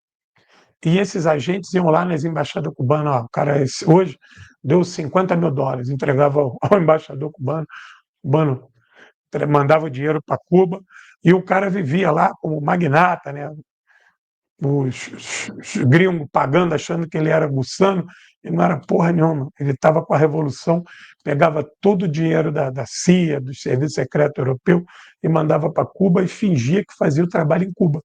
E esses agentes iam lá nas embaixadas cubanas, ó, o cara hoje deu $50.000, entregava ao embaixador cubano, o cubano mandava o dinheiro para Cuba, e o cara vivia lá como magnata, né? Os gringos pagando, achando que ele era gussano, e não era porra nenhuma. Ele estava com a Revolução, pegava todo o dinheiro da CIA, do Serviço Secreto Europeu, e mandava para Cuba e fingia que fazia o trabalho em Cuba.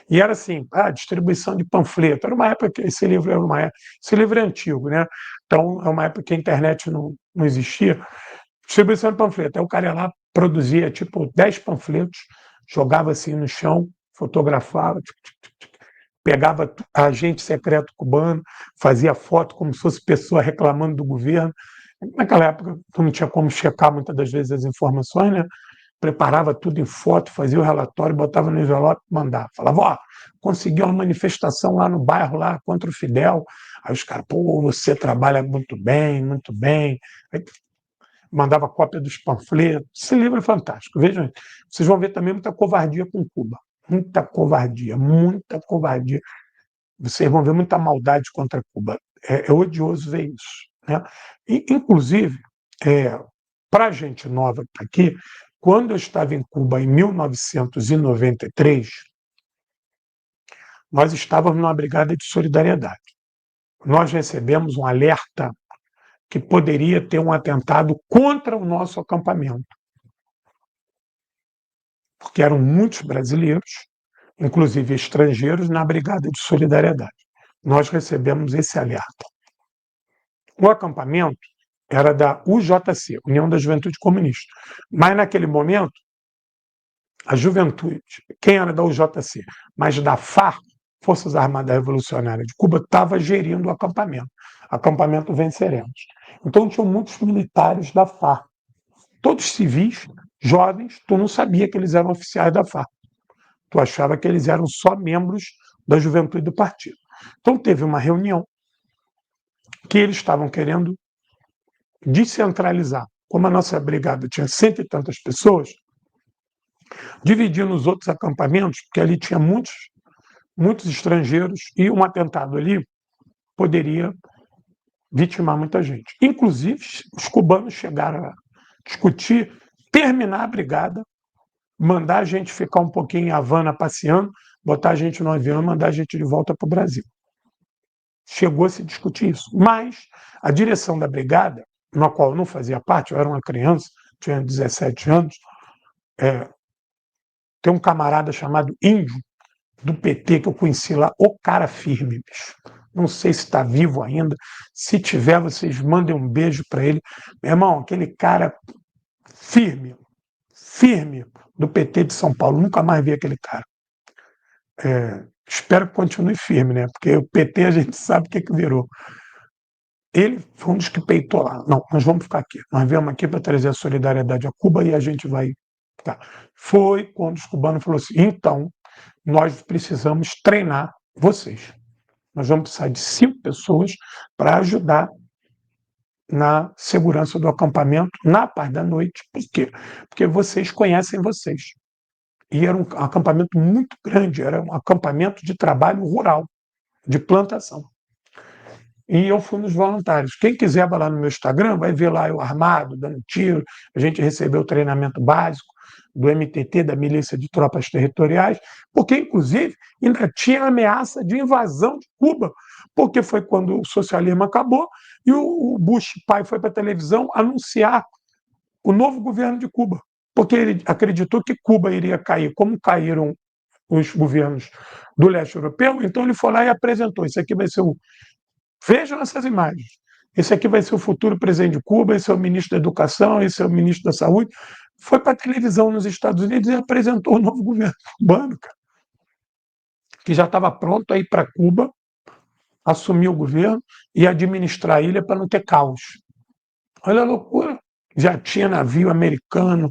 E era assim, distribuição de panfleto. Era uma época que esse livro é antigo, né? Então é uma época que a internet não existia. Distribuição de panfleto. Aí o cara ia lá, produzia tipo 10 panfletos, jogava assim no chão, fotografava, pegava agente secreto cubano, fazia foto como se fosse pessoa reclamando do governo. Naquela época não tinha como checar muitas das vezes as informações, né? Preparava tudo em foto, fazia o relatório, botava no envelope e mandava. Falava, ó, consegui uma manifestação lá no bairro, lá contra o Fidel. Aí os caras, pô, você trabalha muito bem, muito bem. Aí mandava cópia dos panfletos. Esse livro é fantástico. Vejam, vocês vão ver também muita covardia com Cuba. Muita covardia, muita covardia. Vocês vão ver muita maldade contra Cuba. É odioso ver isso, né? E, inclusive, para a gente nova que está aqui, quando eu estava em Cuba em 1993, nós estávamos numa brigada de solidariedade. Nós recebemos um alerta que poderia ter um atentado contra o nosso acampamento, porque eram muitos brasileiros, inclusive estrangeiros, na brigada de solidariedade. Nós recebemos esse alerta. O acampamento era da UJC, União da Juventude Comunista, mas naquele momento a juventude, quem era da UJC, mas da FARC, Forças Armadas Revolucionárias de Cuba, estava gerindo o acampamento Venceremos. Então tinham muitos militares da FARC, todos civis, jovens, tu não sabia que eles eram oficiais da FARC, tu achava que eles eram só membros da juventude do partido. Então teve uma reunião que eles estavam querendo descentralizar. Como a nossa brigada tinha 100 e tantas pessoas, dividir nos outros acampamentos, porque ali tinha muitos estrangeiros e um atentado ali poderia vitimar muita gente. Inclusive, os cubanos chegaram a discutir terminar a brigada, mandar a gente ficar um pouquinho em Havana passeando, botar a gente no avião e mandar a gente de volta para o Brasil. Chegou a se discutir isso. Mas a direção da brigada, na qual eu não fazia parte, eu era uma criança, tinha 17 anos, tem um camarada chamado Índio, do PT, que eu conheci lá, o cara firme, bicho. Não sei se está vivo ainda. Se tiver, vocês mandem um beijo para ele. Meu irmão, aquele cara firme, firme, do PT de São Paulo. Nunca mais vi aquele cara. Espero que continue firme, né? Porque o PT a gente sabe o que virou. Ele foi um dos que peitou lá. Não, nós vamos ficar aqui. Nós viemos aqui para trazer a solidariedade a Cuba e a gente vai ficar. Foi quando os cubanos falaram assim, então, nós precisamos treinar vocês. Nós vamos precisar de 5 pessoas para ajudar na segurança do acampamento na parte da noite. Por quê? Porque vocês conhecem vocês. E era um acampamento muito grande, era um acampamento de trabalho rural, de plantação. E eu fui nos voluntários. Quem quiser vai lá no meu Instagram, vai ver lá eu armado, dando tiro. A gente recebeu o treinamento básico do MTT, da Milícia de Tropas Territoriais, porque, inclusive, ainda tinha ameaça de invasão de Cuba, porque foi quando o socialismo acabou e o Bush pai foi para a televisão anunciar o novo governo de Cuba, porque ele acreditou que Cuba iria cair, como caíram os governos do leste europeu, então ele foi lá e apresentou: isso aqui vai ser o. Vejam essas imagens. Esse aqui vai ser o futuro presidente de Cuba, esse é o ministro da Educação, esse é o ministro da Saúde. Foi para a televisão nos Estados Unidos e apresentou o novo governo cubano, cara, que já estava pronto a ir para Cuba, assumir o governo e administrar a ilha para não ter caos. Olha a loucura. Já tinha navio americano,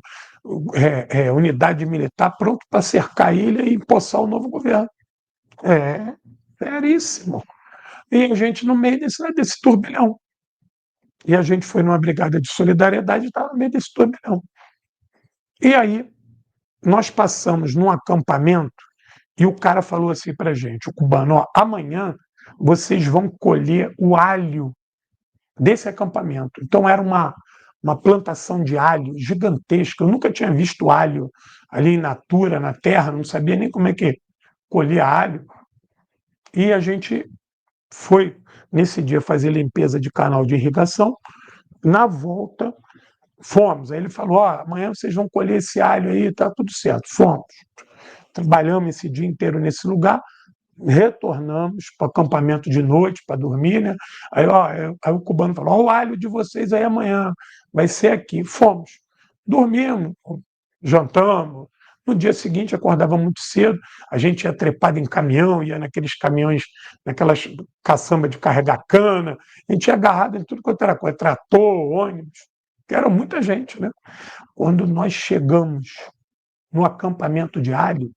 unidade militar pronto para cercar a ilha e empossar o novo governo. É seríssimo. E a gente no meio desse turbilhão. E a gente foi numa brigada de solidariedade e estava no meio desse turbilhão. E aí nós passamos num acampamento e o cara falou assim para a gente, o cubano: ó, amanhã vocês vão colher o alho desse acampamento. Então era uma plantação de alho gigantesca. Eu nunca tinha visto alho ali in natura, na terra, não sabia nem como é que colhia alho. E a gente foi, nesse dia, fazer limpeza de canal de irrigação. Na volta, fomos. Aí ele falou: ó, amanhã vocês vão colher esse alho aí, tá tudo certo. Fomos. Trabalhamos esse dia inteiro nesse lugar, retornamos para o acampamento de noite para dormir, né? Aí, ó, aí o cubano falou: ó, o alho de vocês aí amanhã vai ser aqui. Fomos. Dormimos, jantamos. No dia seguinte, acordava muito cedo, a gente ia trepado em caminhão, ia naqueles caminhões, naquelas caçambas de carregar cana, a gente ia agarrado em tudo quanto era coisa, trator, ônibus, que era muita gente, né? Quando nós chegamos no acampamento de alho,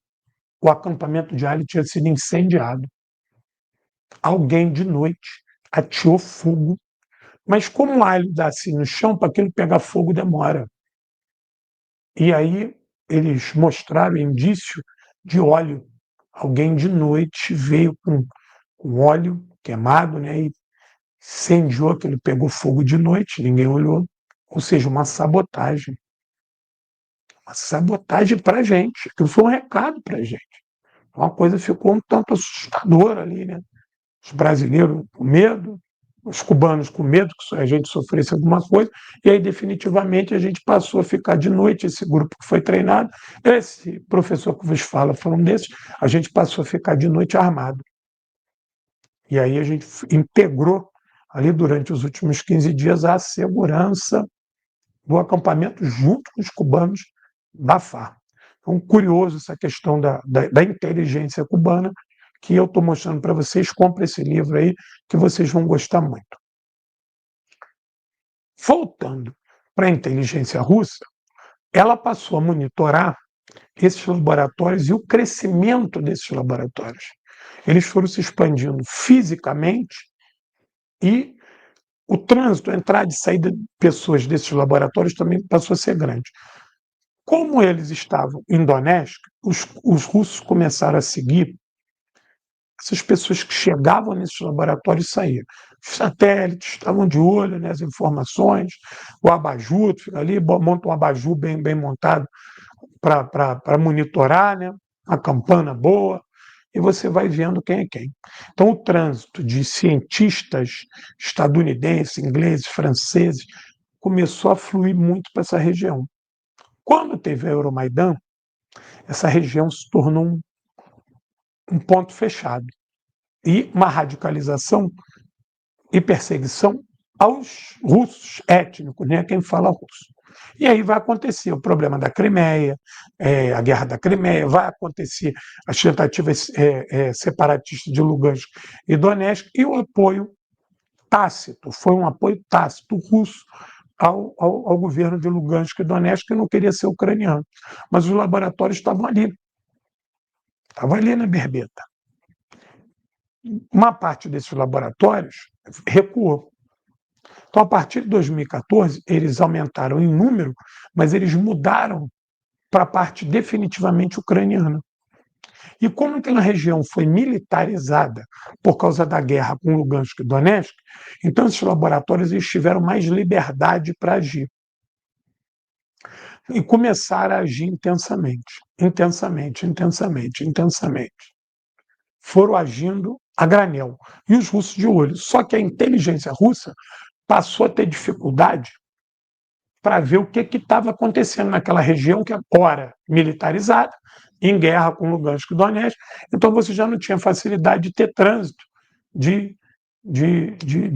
o acampamento de alho tinha sido incendiado. Alguém de noite ateou fogo, mas como o alho dá assim no chão, para aquilo pegar fogo demora. E aí eles mostraram indício de óleo. Alguém de noite veio com óleo queimado, né, e incendiou, aquilo pegou fogo de noite, ninguém olhou. Ou seja, uma sabotagem. Uma sabotagem para a gente. Aquilo foi um recado para a gente. Uma coisa ficou um tanto assustadora ali, né? Os brasileiros com medo, os cubanos com medo que a gente sofresse alguma coisa, e aí definitivamente a gente passou a ficar de noite, esse grupo que foi treinado, esse professor que vos fala foi um desses, a gente passou a ficar de noite armado. E aí a gente integrou ali durante os últimos 15 dias a segurança do acampamento junto com os cubanos da FARC. Então, curioso essa questão da inteligência cubana, que eu estou mostrando para vocês. Compre esse livro aí, que vocês vão gostar muito. Voltando para a inteligência russa, ela passou a monitorar esses laboratórios e o crescimento desses laboratórios. Eles foram se expandindo fisicamente e o trânsito, a entrada e saída de pessoas desses laboratórios também passou a ser grande. Como eles estavam em Donetsk, os russos começaram a seguir essas pessoas que chegavam nesses laboratórios e saíam. Os satélites estavam de olho nas informações, o abajur, fica ali, monta um abajur bem montado para monitorar, né? A campana boa, e você vai vendo quem é quem. Então, o trânsito de cientistas estadunidenses, ingleses, franceses, começou a fluir muito para essa região. Quando teve a Euromaidan, essa região se tornou um ponto fechado. E uma radicalização e perseguição aos russos étnicos, né, quem fala russo. E aí vai acontecer o problema da Crimeia, a guerra da Crimeia, vai acontecer as tentativas separatistas de Lugansk e Donetsk, e o apoio tácito, foi um apoio tácito russo ao governo de Lugansk e Donetsk, que não queria ser ucraniano. Mas os laboratórios estavam ali na Berbeta. Uma parte desses laboratórios recuou. Então, a partir de 2014, eles aumentaram em número, mas eles mudaram para a parte definitivamente ucraniana. E como aquela região foi militarizada por causa da guerra com Lugansk e Donetsk, então esses laboratórios eles tiveram mais liberdade para agir. E começaram a agir intensamente, intensamente, intensamente, intensamente. Foram agindo a granel. E os russos de olho. Só que a inteligência russa passou a ter dificuldade para ver o que estava acontecendo naquela região que agora militarizada, em guerra com Lugansk e Donetsk. Então você já não tinha facilidade de ter trânsito de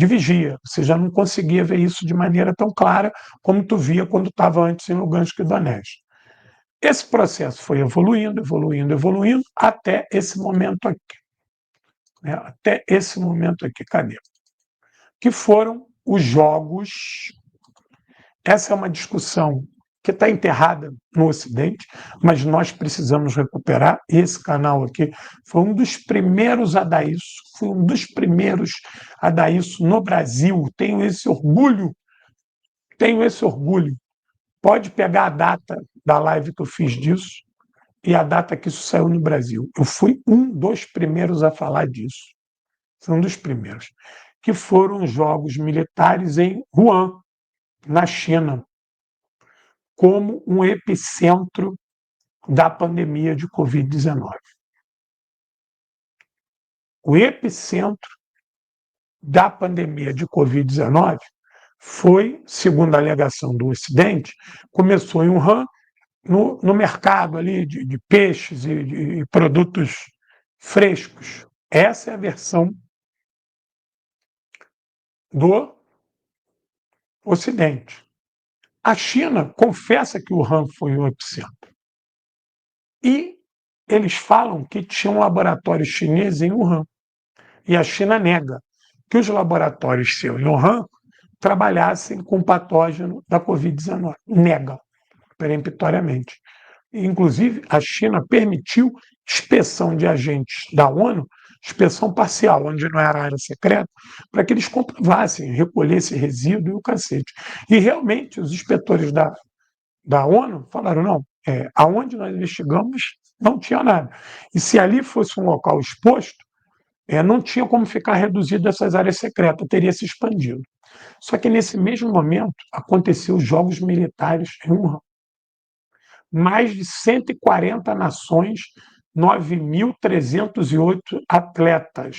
vigia. Você já não conseguia ver isso de maneira tão clara como tu via quando estava antes em Lugansk e Donetsk. Esse processo foi evoluindo, evoluindo, evoluindo, até esse momento aqui. Até esse momento aqui, cadê? Que foram os jogos. Essa é uma discussão que está enterrada no Ocidente, mas nós precisamos recuperar. Esse canal aqui foi um dos primeiros a dar isso, foi um dos primeiros a dar isso no Brasil. Tenho esse orgulho, tenho esse orgulho. Pode pegar a data da live que eu fiz disso e a data que isso saiu no Brasil. Eu fui um dos primeiros a falar disso. Foi um dos primeiros. Que foram os jogos militares em Wuhan, na China, como um epicentro da pandemia de Covid-19. O epicentro da pandemia de Covid-19 foi, segundo a alegação do Ocidente, começou em Wuhan, no mercado ali de peixes e de produtos frescos. Essa é a versão do Ocidente. A China confessa que Wuhan foi o epicentro. E eles falam que tinha um laboratório chinês em Wuhan. E a China nega que os laboratórios seus em Wuhan trabalhassem com patógeno da Covid-19. Nega, peremptoriamente. Inclusive, a China permitiu inspeção de agentes da ONU, inspeção parcial, onde não era área secreta, para que eles comprovassem, recolhessem resíduo e o cacete. E realmente, os inspetores da ONU falaram: não, aonde nós investigamos não tinha nada. E se ali fosse um local exposto, não tinha como ficar reduzido essas áreas secretas, teria se expandido. Só que nesse mesmo momento aconteceu os Jogos Militares em Wuhan. Mais de 140 nações, 9.308 atletas.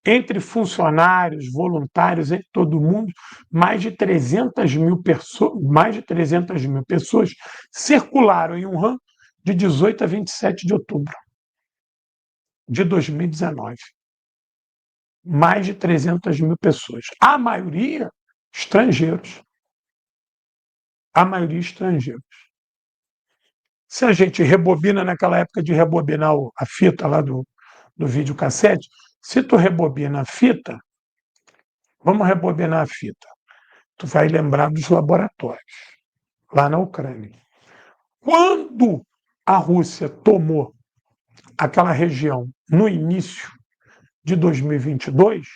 Entre funcionários, voluntários, entre todo mundo, mais de 300 mil pessoas circularam em Wuhan de 18 a 27 de outubro de 2019. Mais de 300 mil pessoas. A maioria estrangeiros. A maioria estrangeiros. Se a gente rebobina naquela época de rebobinar a fita lá do videocassete, se tu rebobina a fita, vamos rebobinar a fita, tu vai lembrar dos laboratórios, lá na Ucrânia. Quando a Rússia tomou aquela região no início de 2022,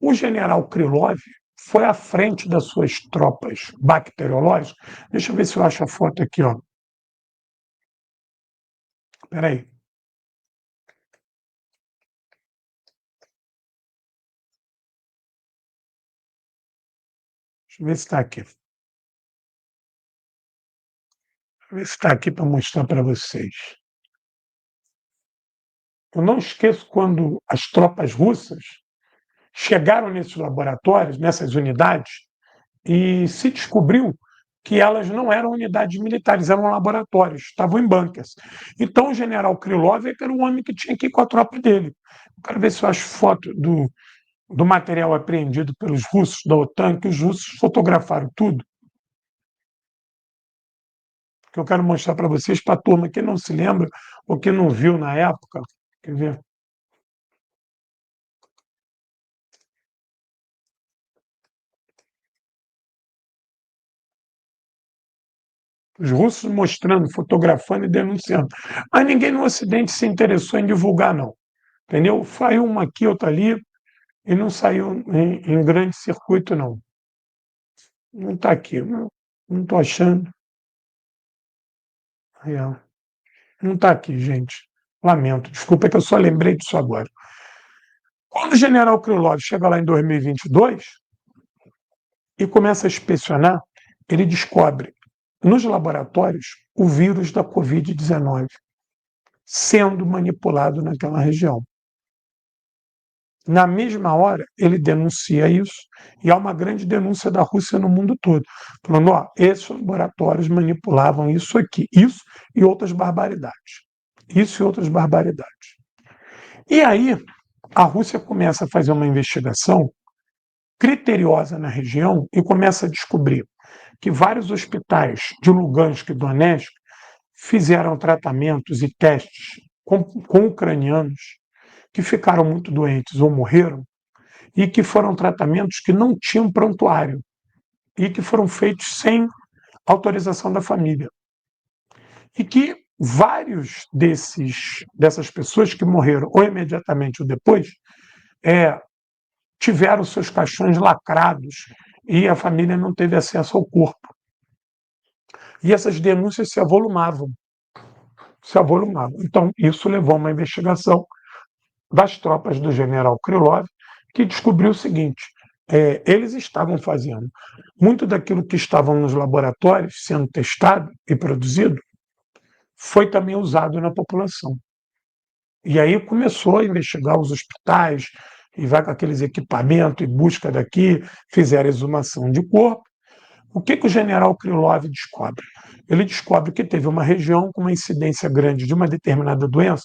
o general Krylov foi à frente das suas tropas bacteriológicas. Deixa eu ver se eu acho a foto aqui, ó. Espera aí. Deixa eu ver se está aqui. Deixa eu ver se está aqui para mostrar para vocês. Eu não esqueço quando as tropas russas chegaram nesses laboratórios, nessas unidades, e se descobriu que elas não eram unidades militares, eram laboratórios, estavam em bunkers. Então o general Krylov era o homem que tinha que ir com a tropa dele. Eu quero ver se eu acho foto do material apreendido pelos russos da OTAN, que os russos fotografaram tudo, que eu quero mostrar para vocês, para a turma que não se lembra ou que não viu na época. Quer ver? Os russos mostrando, fotografando e denunciando. Mas ninguém no Ocidente se interessou em divulgar, não. Entendeu? Foi uma aqui, outra ali. e não saiu em grande circuito, não. Não está aqui, não estou achando. Aí, ó. Não está aqui, gente. Lamento, desculpa, é que eu só lembrei disso agora. Quando o general Krylov chega lá em 2022 e começa a inspecionar, ele descobre nos laboratórios o vírus da Covid-19 sendo manipulado naquela região. Na mesma hora, ele denuncia isso, e há uma grande denúncia da Rússia no mundo todo, falando: ó, esses laboratórios manipulavam isso aqui, isso e outras barbaridades. Isso e outras barbaridades. E aí, a Rússia começa a fazer uma investigação criteriosa na região e começa a descobrir que vários hospitais de Lugansk e Donetsk fizeram tratamentos e testes com ucranianos que ficaram muito doentes ou morreram, e que foram tratamentos que não tinham prontuário e que foram feitos sem autorização da família. E que vários dessas pessoas que morreram ou imediatamente ou depois tiveram seus caixões lacrados e a família não teve acesso ao corpo. E essas denúncias se avolumavam. Então, isso levou a uma investigação das tropas do general Krylov, que descobriu o seguinte: eles estavam fazendo muito daquilo que estavam nos laboratórios sendo testado e produzido foi também usado na população. E aí começou a investigar os hospitais e vai com aqueles equipamentos e busca daqui, fizeram exumação de corpo. O que o general Krylov descobre? Ele descobre que teve uma região com uma incidência grande de uma determinada doença.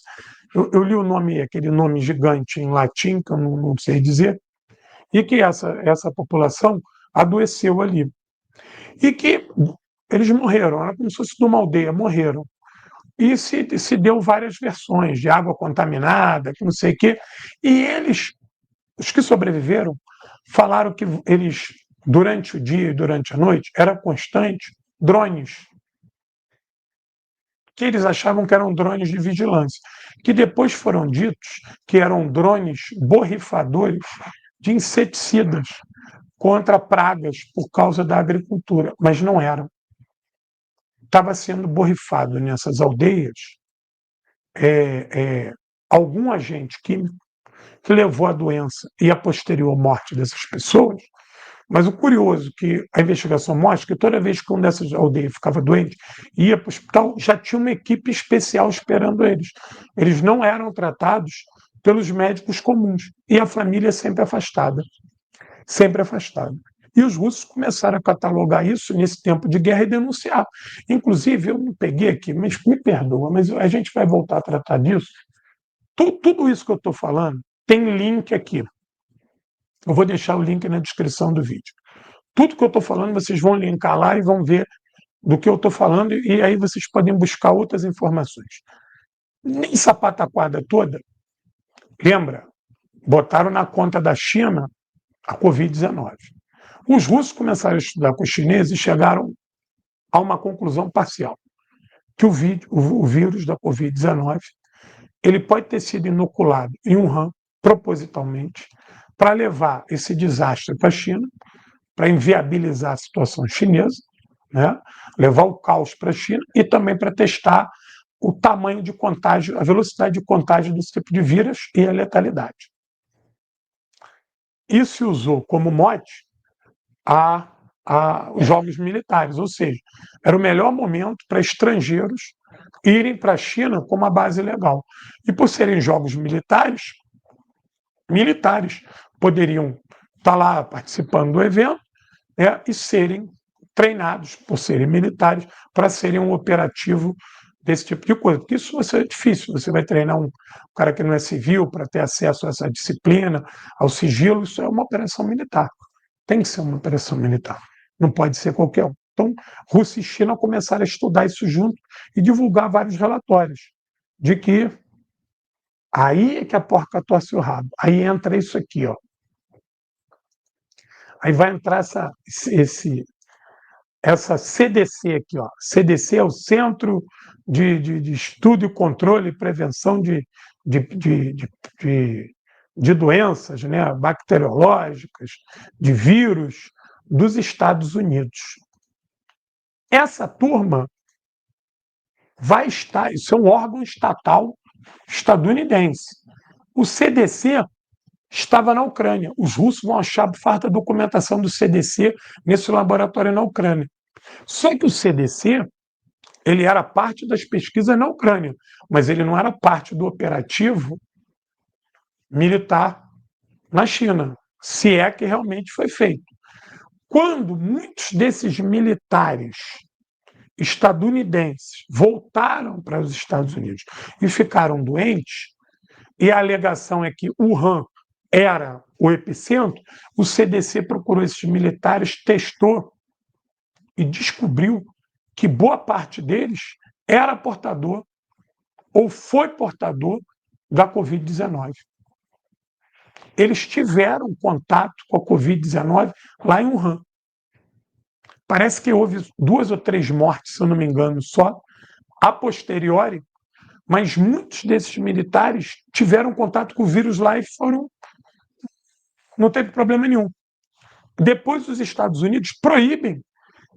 Eu li o nome, aquele nome gigante em latim, que eu não sei dizer, e que essa população adoeceu ali. E que eles morreram, era como se fosse de uma aldeia, morreram. E se deu várias versões de água contaminada, que não sei o quê. E eles, os que sobreviveram, falaram que eles, durante o dia e durante a noite, era constante drones, que eles achavam que eram drones de vigilância, que depois foram ditos que eram drones borrifadores de inseticidas contra pragas por causa da agricultura, mas não eram. Estava sendo borrifado nessas aldeias algum agente químico que levou à doença e a posterior morte dessas pessoas. Mas o curioso é que a investigação mostra que toda vez que um dessas aldeias ficava doente, ia para o hospital, já tinha uma equipe especial esperando eles. Eles não eram tratados pelos médicos comuns. E a família sempre afastada. Sempre afastada. E os russos começaram a catalogar isso nesse tempo de guerra e denunciar. Inclusive, eu não peguei aqui, mas me perdoa, mas a gente vai voltar a tratar disso. Tudo isso que eu estou falando tem link aqui. Eu vou deixar o link na descrição do vídeo. Tudo que eu estou falando, vocês vão linkar lá e vão ver do que eu estou falando, e aí vocês podem buscar outras informações. Nessa pataquada toda, lembra, botaram na conta da China a Covid-19. Os russos começaram a estudar com os chineses e chegaram a uma conclusão parcial, que o vírus da Covid-19 ele pode ter sido inoculado em Wuhan propositalmente para levar esse desastre para a China, para inviabilizar a situação chinesa, né? Levar o caos para a China e também para testar o tamanho de contágio, a velocidade de contágio desse tipo de vírus e a letalidade. Isso se usou como mote a os jogos militares, ou seja, era o melhor momento para estrangeiros irem para a China como uma base legal. E por serem jogos militares poderiam estar lá participando do evento, né, e serem treinados por serem militares para serem um operativo desse tipo de coisa. Porque isso vai ser difícil. Você vai treinar um cara que não é civil para ter acesso a essa disciplina, ao sigilo. Isso é uma operação militar. Tem que ser uma operação militar. Não pode ser qualquer um. Então, Rússia e China começaram a estudar isso junto e divulgar vários relatórios de que aí é que a porca torce o rabo. Aí entra isso aqui, ó. Aí vai entrar essa CDC aqui, ó. CDC é o Centro de Estudo e Controle e Prevenção de de doenças, né, bacteriológicas, de vírus, dos Estados Unidos. Essa turma vai estar, isso é um órgão estatal estadunidense. O CDC estava na Ucrânia. Os russos vão achar farta documentação do CDC nesse laboratório na Ucrânia. Só que o CDC ele era parte das pesquisas na Ucrânia, mas ele não era parte do operativo militar na China, se é que realmente foi feito. Quando muitos desses militares estadunidenses voltaram para os Estados Unidos e ficaram doentes, e a alegação é que Wuhan era o epicentro, o CDC procurou esses militares, testou e descobriu que boa parte deles era portador ou foi portador da Covid-19. Eles tiveram contato com a Covid-19 lá em Wuhan. Parece que houve 2 ou 3 mortes, se eu não me engano, só a posteriori, mas muitos desses militares tiveram contato com o vírus lá e não teve problema nenhum. Depois, os Estados Unidos proíbem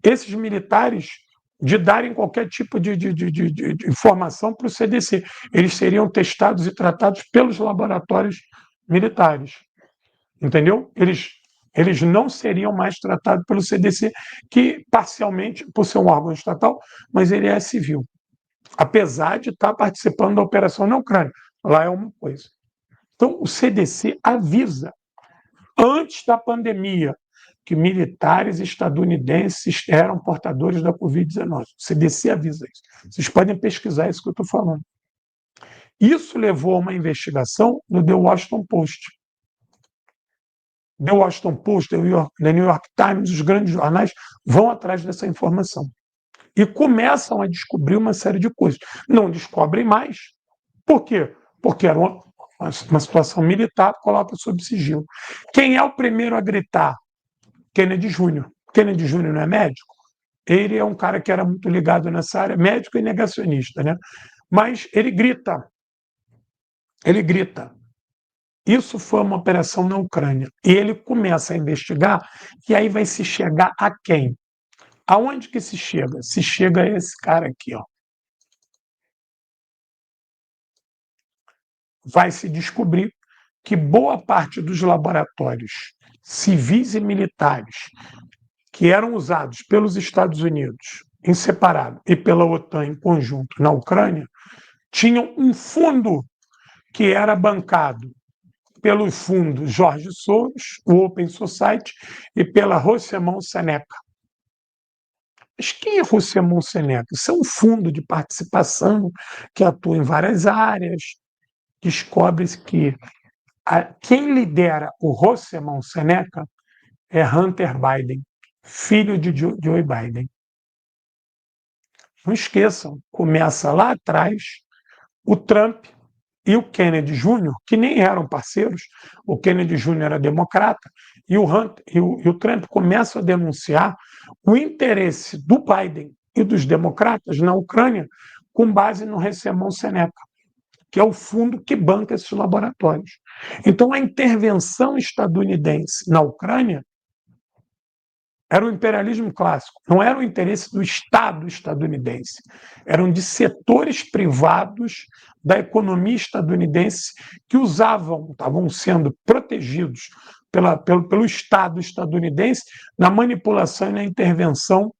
esses militares de darem qualquer tipo de informação para o CDC. Eles seriam testados e tratados pelos laboratórios militares. Entendeu? Eles não seriam mais tratados pelo CDC, que parcialmente, por ser um órgão estatal, mas ele é civil. Apesar de estar participando da operação na Ucrânia. Lá é uma coisa. Então, o CDC avisa, antes da pandemia, que militares estadunidenses eram portadores da Covid-19. O CDC avisa isso. Vocês podem pesquisar isso que eu estou falando. Isso levou a uma investigação no The Washington Post. The Washington Post, The New York Times, os grandes jornais vão atrás dessa informação. E começam a descobrir uma série de coisas. Não descobrem mais. Por quê? Porque era uma situação militar, coloca sob sigilo. Quem é o primeiro a gritar? Kennedy Jr. Kennedy Jr. não é médico? Ele é um cara que era muito ligado nessa área, médico e negacionista, né? Mas ele grita. Ele grita. Isso foi uma operação na Ucrânia. E ele começa a investigar, e aí vai se chegar a quem? Aonde que se chega? Se chega a esse cara aqui, ó. Vai se descobrir que boa parte dos laboratórios civis e militares que eram usados pelos Estados Unidos em separado e pela OTAN em conjunto na Ucrânia tinham um fundo que era bancado pelo fundo Jorge Soros, o Open Society, e pela Rosemont Seneca. Mas quem é Rosemont Seneca? Isso é um fundo de participação que atua em várias áreas. Descobre-se que quem lidera o Rosemont Seneca é Hunter Biden, filho de Joe Biden. Não esqueçam, começa lá atrás o Trump e o Kennedy Jr., que nem eram parceiros. O Kennedy Jr. era democrata, e o Trump começa a denunciar o interesse do Biden e dos democratas na Ucrânia com base no Rosemont Seneca, que é o fundo que banca esses laboratórios. Então, a intervenção estadunidense na Ucrânia era o imperialismo clássico, não era o interesse do Estado estadunidense, eram de setores privados da economia estadunidense que estavam sendo protegidos pelo Estado estadunidense na manipulação e na intervenção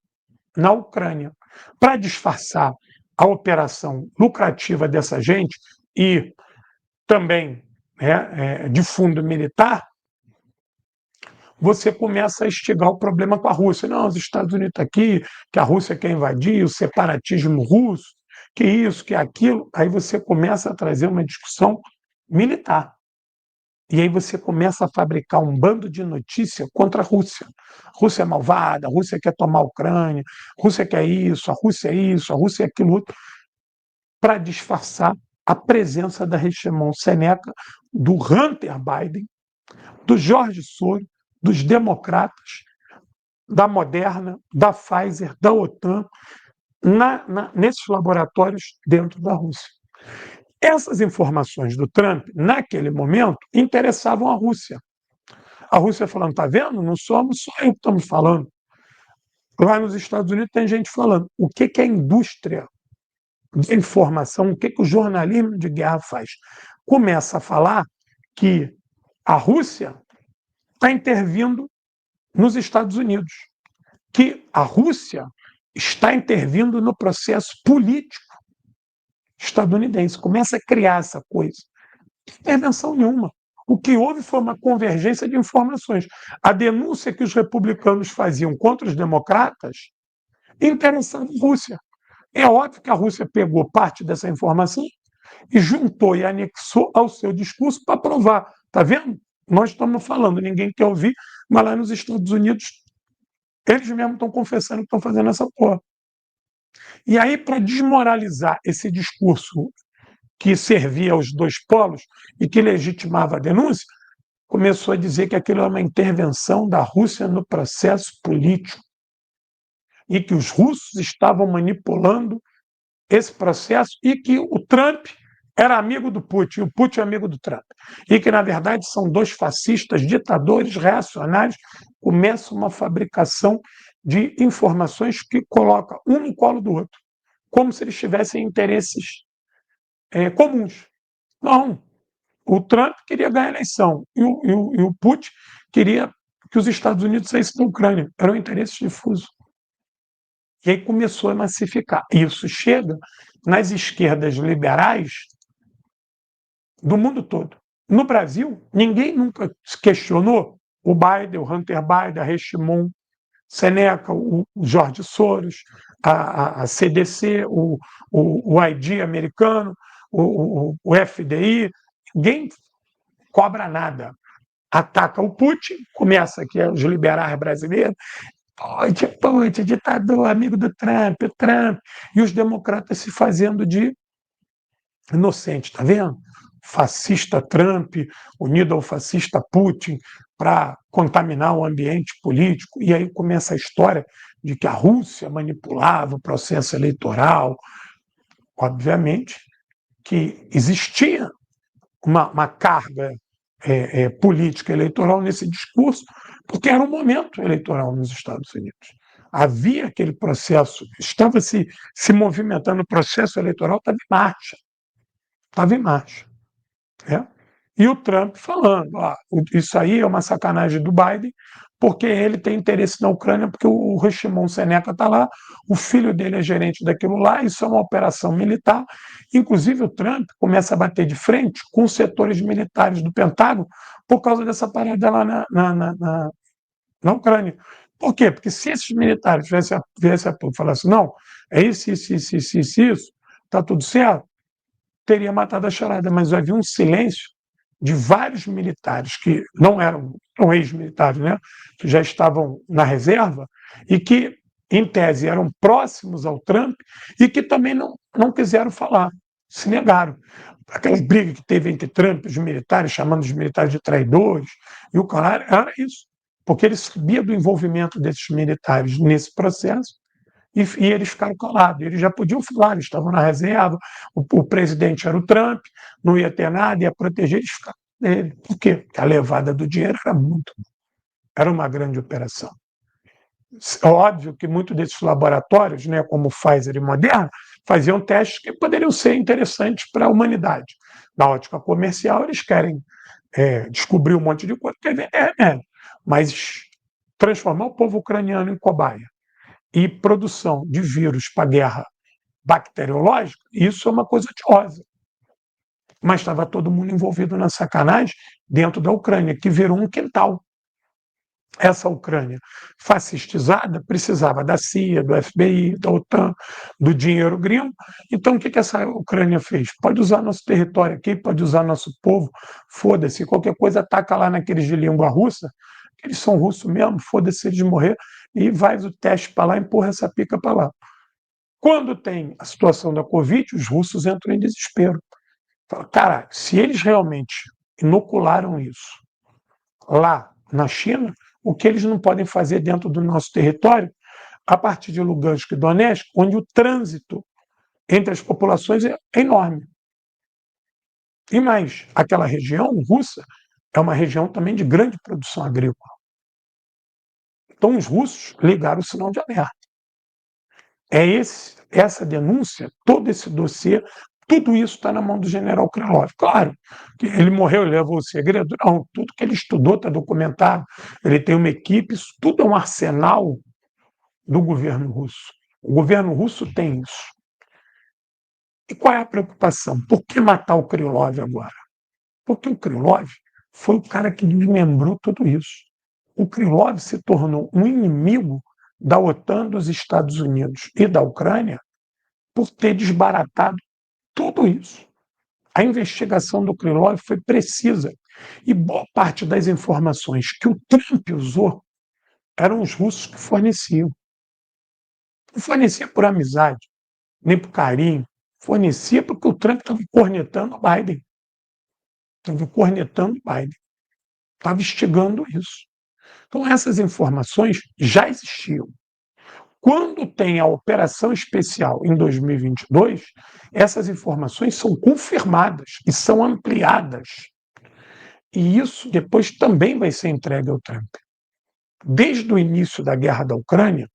na Ucrânia. Para disfarçar a operação lucrativa dessa gente e também de fundo militar, você começa a instigar o problema com a Rússia. Não, os Estados Unidos estão aqui, que a Rússia quer invadir, o separatismo russo, que isso, que aquilo. Aí você começa a trazer uma discussão militar. E aí você começa a fabricar um bando de notícia contra a Rússia. A Rússia é malvada, a Rússia quer tomar a Ucrânia, a Rússia quer isso, a Rússia é isso, a Rússia é aquilo outro, para disfarçar a presença da Rosemont Seneca, do Hunter Biden, do Jorge Soros, dos democratas, da Moderna, da Pfizer, da OTAN, nesses laboratórios dentro da Rússia. Essas informações do Trump, naquele momento, interessavam a Rússia. A Rússia falando, está vendo? Não somos só eu que estamos falando. Lá nos Estados Unidos tem gente falando. O que a indústria de informação, o que o jornalismo de guerra faz? Começa a falar que a Rússia está intervindo nos Estados Unidos, que a Rússia está intervindo no processo político estadunidense. Começa a criar essa coisa. Intervenção nenhuma. O que houve foi uma convergência de informações. A denúncia que os republicanos faziam contra os democratas interessava a Rússia. É óbvio que a Rússia pegou parte dessa informação e juntou e anexou ao seu discurso para provar. Está vendo? Nós estamos falando, ninguém quer ouvir, mas lá nos Estados Unidos, eles mesmos estão confessando que estão fazendo essa porra. E aí, para desmoralizar esse discurso que servia aos dois polos e que legitimava a denúncia, começou a dizer que aquilo era uma intervenção da Rússia no processo político e que os russos estavam manipulando esse processo e que o Trump era amigo do Putin, e o Putin é amigo do Trump. E que, na verdade, são dois fascistas, ditadores, reacionários, começa uma fabricação de informações que coloca um no colo do outro, como se eles tivessem interesses comuns. Não. O Trump queria ganhar a eleição e o Putin queria que os Estados Unidos saíssem da Ucrânia. Eram interesses difusos. E aí começou a massificar. Isso chega nas esquerdas liberais do mundo todo. No Brasil, ninguém nunca se questionou o Biden, o Hunter Biden, a Richemont, Seneca, o George Soros, a CDC, o ID americano, o FDI. Ninguém cobra nada. Ataca o Putin, começa aqui os liberais brasileiros, Putin, ditador, amigo do Trump, o Trump, e os democratas se fazendo de inocente, está vendo? Fascista Trump, unido ao fascista Putin, para contaminar o ambiente político, e aí começa a história de que a Rússia manipulava o processo eleitoral. Obviamente que existia uma carga política eleitoral nesse discurso, porque era um momento eleitoral nos Estados Unidos. Havia aquele processo, estava se movimentando, o processo eleitoral estava em marcha. Estava em marcha. Né? E o Trump falando, isso aí é uma sacanagem do Biden, porque ele tem interesse na Ucrânia, porque o Richemont Seneca está lá, o filho dele é gerente daquilo lá, isso é uma operação militar. Inclusive, o Trump começa a bater de frente com os setores militares do Pentágono por causa dessa parada lá na Ucrânia. Por quê? Porque se esses militares viessem a falar assim, não, é isso, está tudo certo, teria matado a charada, mas havia um silêncio de vários militares que não eram ex-militares, né, que já estavam na reserva e que, em tese, eram próximos ao Trump e que também não quiseram falar, se negaram. Aquela briga que teve entre Trump e os militares, chamando os militares de traidores, e o cara era isso, porque ele sabia do envolvimento desses militares nesse processo e eles ficaram calados. Eles já podiam falar, eles estavam na reserva, o presidente era o Trump, não ia ter nada, ia proteger, eles ficaram nele. Por quê? Porque a levada do dinheiro era muito. Era uma grande operação. Óbvio que muitos desses laboratórios, né, como Pfizer e Moderna, faziam testes que poderiam ser interessantes para a humanidade. Na ótica comercial, eles querem descobrir um monte de coisa, querem vender remédio, mas transformar o povo ucraniano em cobaia e produção de vírus para guerra bacteriológica, isso é uma coisa odiosa. Mas estava todo mundo envolvido na sacanagem dentro da Ucrânia, que virou um quintal. Essa Ucrânia fascistizada precisava da CIA, do FBI, da OTAN, do dinheiro gringo. Então, o que essa Ucrânia fez? Pode usar nosso território aqui, pode usar nosso povo, foda-se, qualquer coisa ataca lá naqueles de língua russa, eles são russos mesmo, foda-se eles morrer, e vai o teste para lá, empurra essa pica para lá. Quando tem a situação da Covid, os russos entram em desespero. Fala, cara, se eles realmente inocularam isso lá na China, o que eles não podem fazer dentro do nosso território, a partir de Lugansk e Donetsk, onde o trânsito entre as populações é enorme. E mais, aquela região russa é uma região também de grande produção agrícola. Então, os russos ligaram o sinal de alerta. Essa denúncia, todo esse dossiê, tudo isso está na mão do general Krylov. Claro, que ele morreu e levou o segredo. Não, tudo que ele estudou está documentado. Ele tem uma equipe, isso tudo é um arsenal do governo russo. O governo russo tem isso. E qual é a preocupação? Por que matar o Krylov agora? Porque o Krylov foi o cara que desmembrou tudo isso. O Krylov se tornou um inimigo da OTAN, dos Estados Unidos e da Ucrânia por ter desbaratado tudo isso. A investigação do Krylov foi precisa e boa parte das informações que o Trump usou eram os russos que forneciam. Não fornecia por amizade, nem por carinho, fornecia porque o Trump estava cornetando o Biden. Estava cornetando o Biden. Estava instigando isso. Então, essas informações já existiam. Quando tem a operação especial em 2022, essas informações são confirmadas e são ampliadas. E isso depois também vai ser entregue ao Trump. Desde o início da guerra da Ucrânia,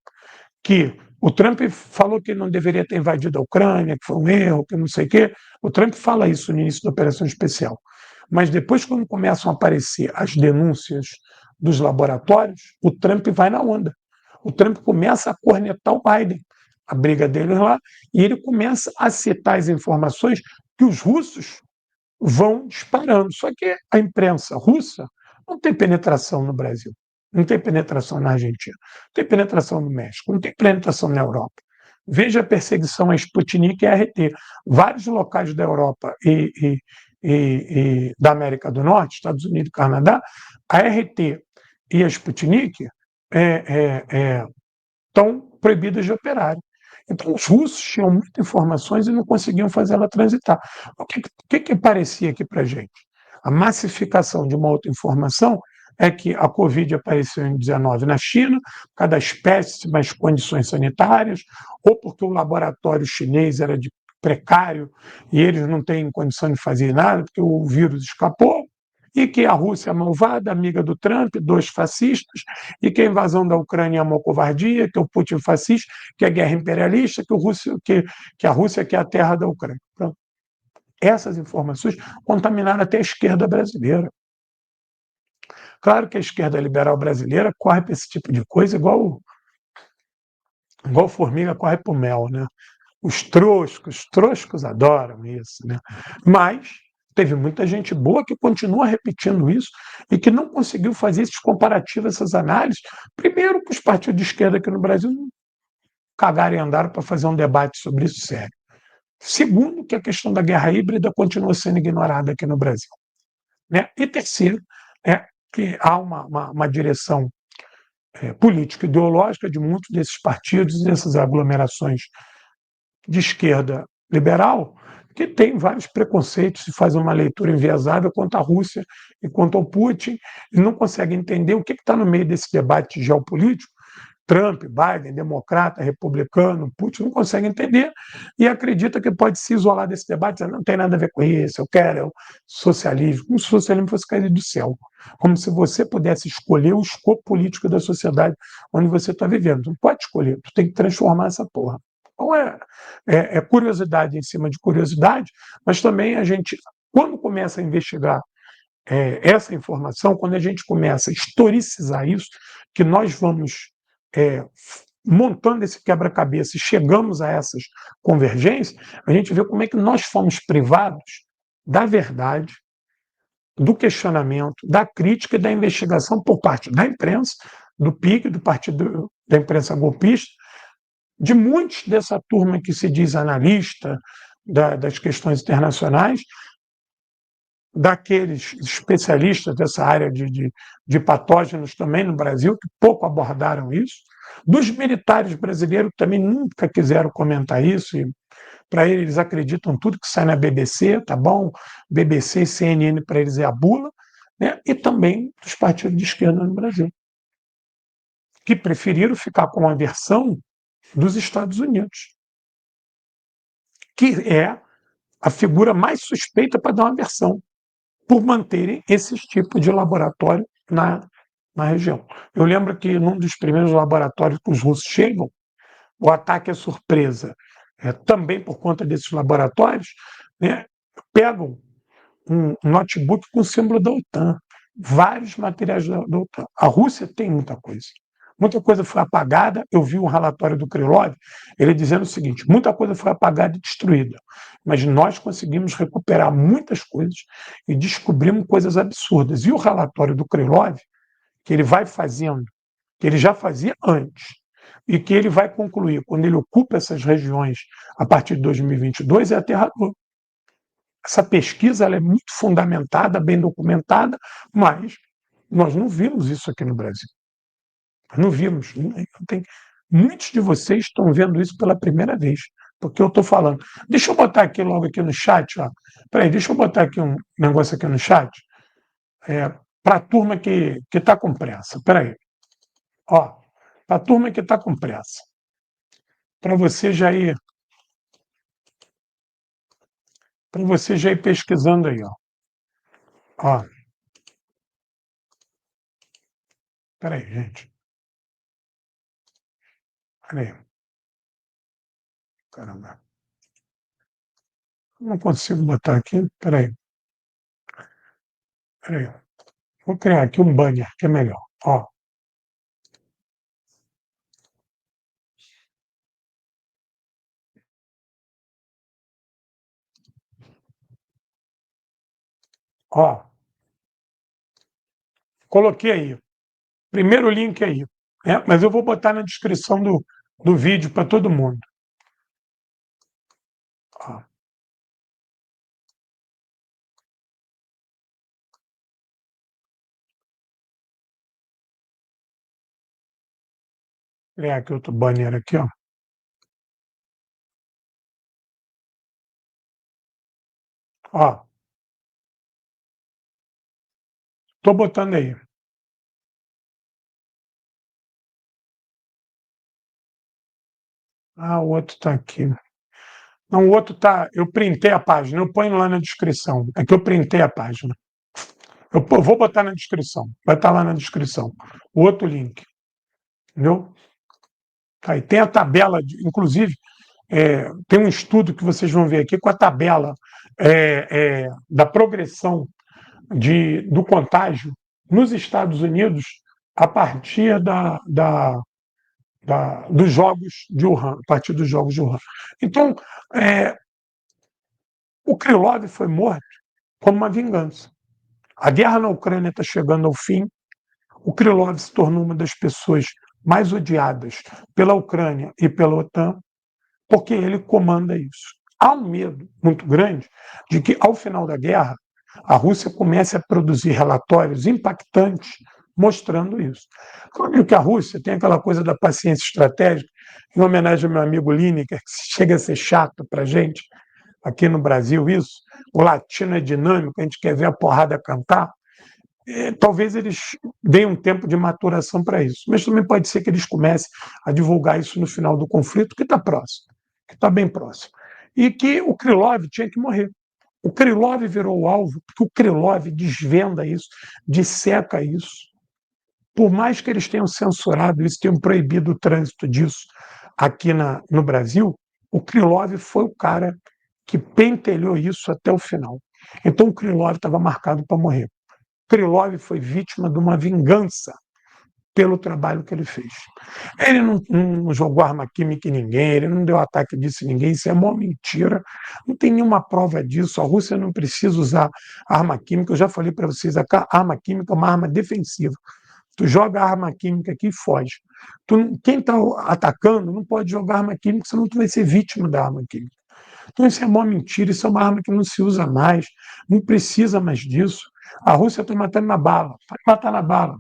que o Trump falou que não deveria ter invadido a Ucrânia, que foi um erro, que não sei o quê. O Trump fala isso no início da operação especial. Mas depois, quando começam a aparecer as denúncias dos laboratórios, o Trump vai na onda. O Trump começa a cornetar o Biden, a briga deles lá, e ele começa a citar as informações que os russos vão disparando. Só que a imprensa russa não tem penetração no Brasil, não tem penetração na Argentina, não tem penetração no México, não tem penetração na Europa. Veja a perseguição a Sputnik e a RT. Vários locais da Europa e da América do Norte, Estados Unidos e Canadá, a RT e a Sputnik estão proibidas de operar. Então, os russos tinham muitas informações e não conseguiam fazer ela transitar. O que parecia aqui para a gente? A massificação de uma outra informação é que a Covid apareceu em 19 na China, por causa das péssimas condições sanitárias, ou porque o laboratório chinês era de precário e eles não têm condição de fazer nada, porque o vírus escapou, e que a Rússia é malvada, amiga do Trump, dois fascistas, e que a invasão da Ucrânia é uma covardia, que o Putin é fascista, que a guerra imperialista, que a Rússia quer a terra da Ucrânia. Pronto. Essas informações contaminaram até a esquerda brasileira. Claro que a esquerda liberal brasileira corre para esse tipo de coisa igual formiga corre para o mel, né? Os troscos adoram isso, né? Mas teve muita gente boa que continua repetindo isso e que não conseguiu fazer esses comparativos, essas análises. Primeiro, que os partidos de esquerda aqui no Brasil não cagaram e andaram para fazer um debate sobre isso sério. Segundo, que a questão da guerra híbrida continua sendo ignorada aqui no Brasil. Né? E terceiro, que há uma direção político-ideológica de muitos desses partidos, dessas aglomerações de esquerda liberal, que tem vários preconceitos e faz uma leitura enviesada quanto à Rússia e quanto ao Putin, e não consegue entender o que está no meio desse debate geopolítico. Trump, Biden, democrata, republicano, Putin, não consegue entender e acredita que pode se isolar desse debate, não tem nada a ver com isso, eu quero o socialismo, como se o socialismo fosse cair do céu, como se você pudesse escolher o escopo político da sociedade onde você está vivendo. Tu não pode escolher, tu tem que transformar essa porra. Então é curiosidade em cima de curiosidade, mas também a gente, quando começa a investigar essa informação, quando a gente começa a historicizar isso, que nós vamos montando esse quebra-cabeça e chegamos a essas convergências, a gente vê como é que nós fomos privados da verdade, do questionamento, da crítica e da investigação por parte da imprensa, do PIC, do Partido da Imprensa Golpista, de muitos dessa turma que se diz analista das questões internacionais, daqueles especialistas dessa área de patógenos também no Brasil, que pouco abordaram isso, dos militares brasileiros que também nunca quiseram comentar isso, e para eles acreditam tudo que sai na BBC, tá bom? BBC e CNN para eles é a bula, né? E também dos partidos de esquerda no Brasil, que preferiram ficar com a versão dos Estados Unidos, que é a figura mais suspeita para dar uma versão, por manterem esses tipos de laboratório na região. Eu lembro que num dos primeiros laboratórios que os russos chegam, o ataque é surpresa, também por conta desses laboratórios, né, pegam um notebook com o símbolo da OTAN, vários materiais da OTAN. A Rússia tem muita coisa. Muita coisa foi apagada. Eu vi um relatório do Krylov, ele dizendo o seguinte: muita coisa foi apagada e destruída, mas nós conseguimos recuperar muitas coisas e descobrimos coisas absurdas. E o relatório do Krylov, que ele vai fazendo, que ele já fazia antes, e que ele vai concluir quando ele ocupa essas regiões a partir de 2022, é aterrador. Essa pesquisa ela é muito fundamentada, bem documentada, mas nós não vimos isso aqui no Brasil. Nós não vimos. Não tem... Muitos de vocês estão vendo isso pela primeira vez, porque eu estou falando. Deixa eu botar aqui logo aqui no chat. Ó. Peraí, deixa eu botar aqui um negócio aqui no chat para a turma que está com pressa. Peraí. Para a turma que está com pressa. Para você já ir. Para você já ir pesquisando aí, ó. Ó. Peraí, gente. Peraí. Caramba. Não consigo botar aqui. Peraí. Peraí. Vou criar aqui um banner, que é melhor. Ó. Ó. Coloquei aí. Primeiro link aí. Mas eu vou botar na descrição do vídeo para todo mundo. Ó. Criar aqui outro banner aqui, ó. Ó. Tô botando aí. Ah, o outro está aqui. Não, o outro tá. Eu printei a página, eu ponho lá na descrição. É que eu printei a página. Eu vou botar na descrição. Vai estar lá na descrição. O outro link. Entendeu? Aí tem a tabela, inclusive, tem um estudo que vocês vão ver aqui com a tabela da progressão do contágio nos Estados Unidos a partir dos jogos de Wuhan, a partir dos jogos de Wuhan. Então, o Krylov foi morto como uma vingança. A guerra na Ucrânia está chegando ao fim. O Krylov se tornou uma das pessoas mais odiadas pela Ucrânia e pela OTAN, porque ele comanda isso. Há um medo muito grande de que, ao final da guerra, a Rússia comece a produzir relatórios impactantes mostrando isso. Claro que a Rússia tem aquela coisa da paciência estratégica, em homenagem ao meu amigo Lineker, que chega a ser chato para a gente, aqui no Brasil, isso. O latino é dinâmico, a gente quer ver a porrada cantar. Talvez eles deem um tempo de maturação para isso. Mas também pode ser que eles comecem a divulgar isso no final do conflito, que está próximo, que está bem próximo. E que o Krylov tinha que morrer. O Krylov virou o alvo, porque o Krylov desvenda isso, disseca isso. Por mais que eles tenham censurado isso, tenham proibido o trânsito disso aqui no Brasil, o Krylov foi o cara que pentelhou isso até o final. Então o Krylov estava marcado para morrer. Krylov foi vítima de uma vingança pelo trabalho que ele fez. Ele não jogou arma química em ninguém, ele não deu ataque disso em ninguém, isso é uma mentira. Não tem nenhuma prova disso. A Rússia não precisa usar arma química. Eu já falei para vocês, a arma química é uma arma defensiva. Tu joga arma química aqui e foge. Quem está atacando não pode jogar arma química, senão tu vai ser vítima da arma química. Então isso é uma mentira, isso é uma arma que não se usa mais, não precisa mais disso. A Rússia está matando na bala, vai matar na bala.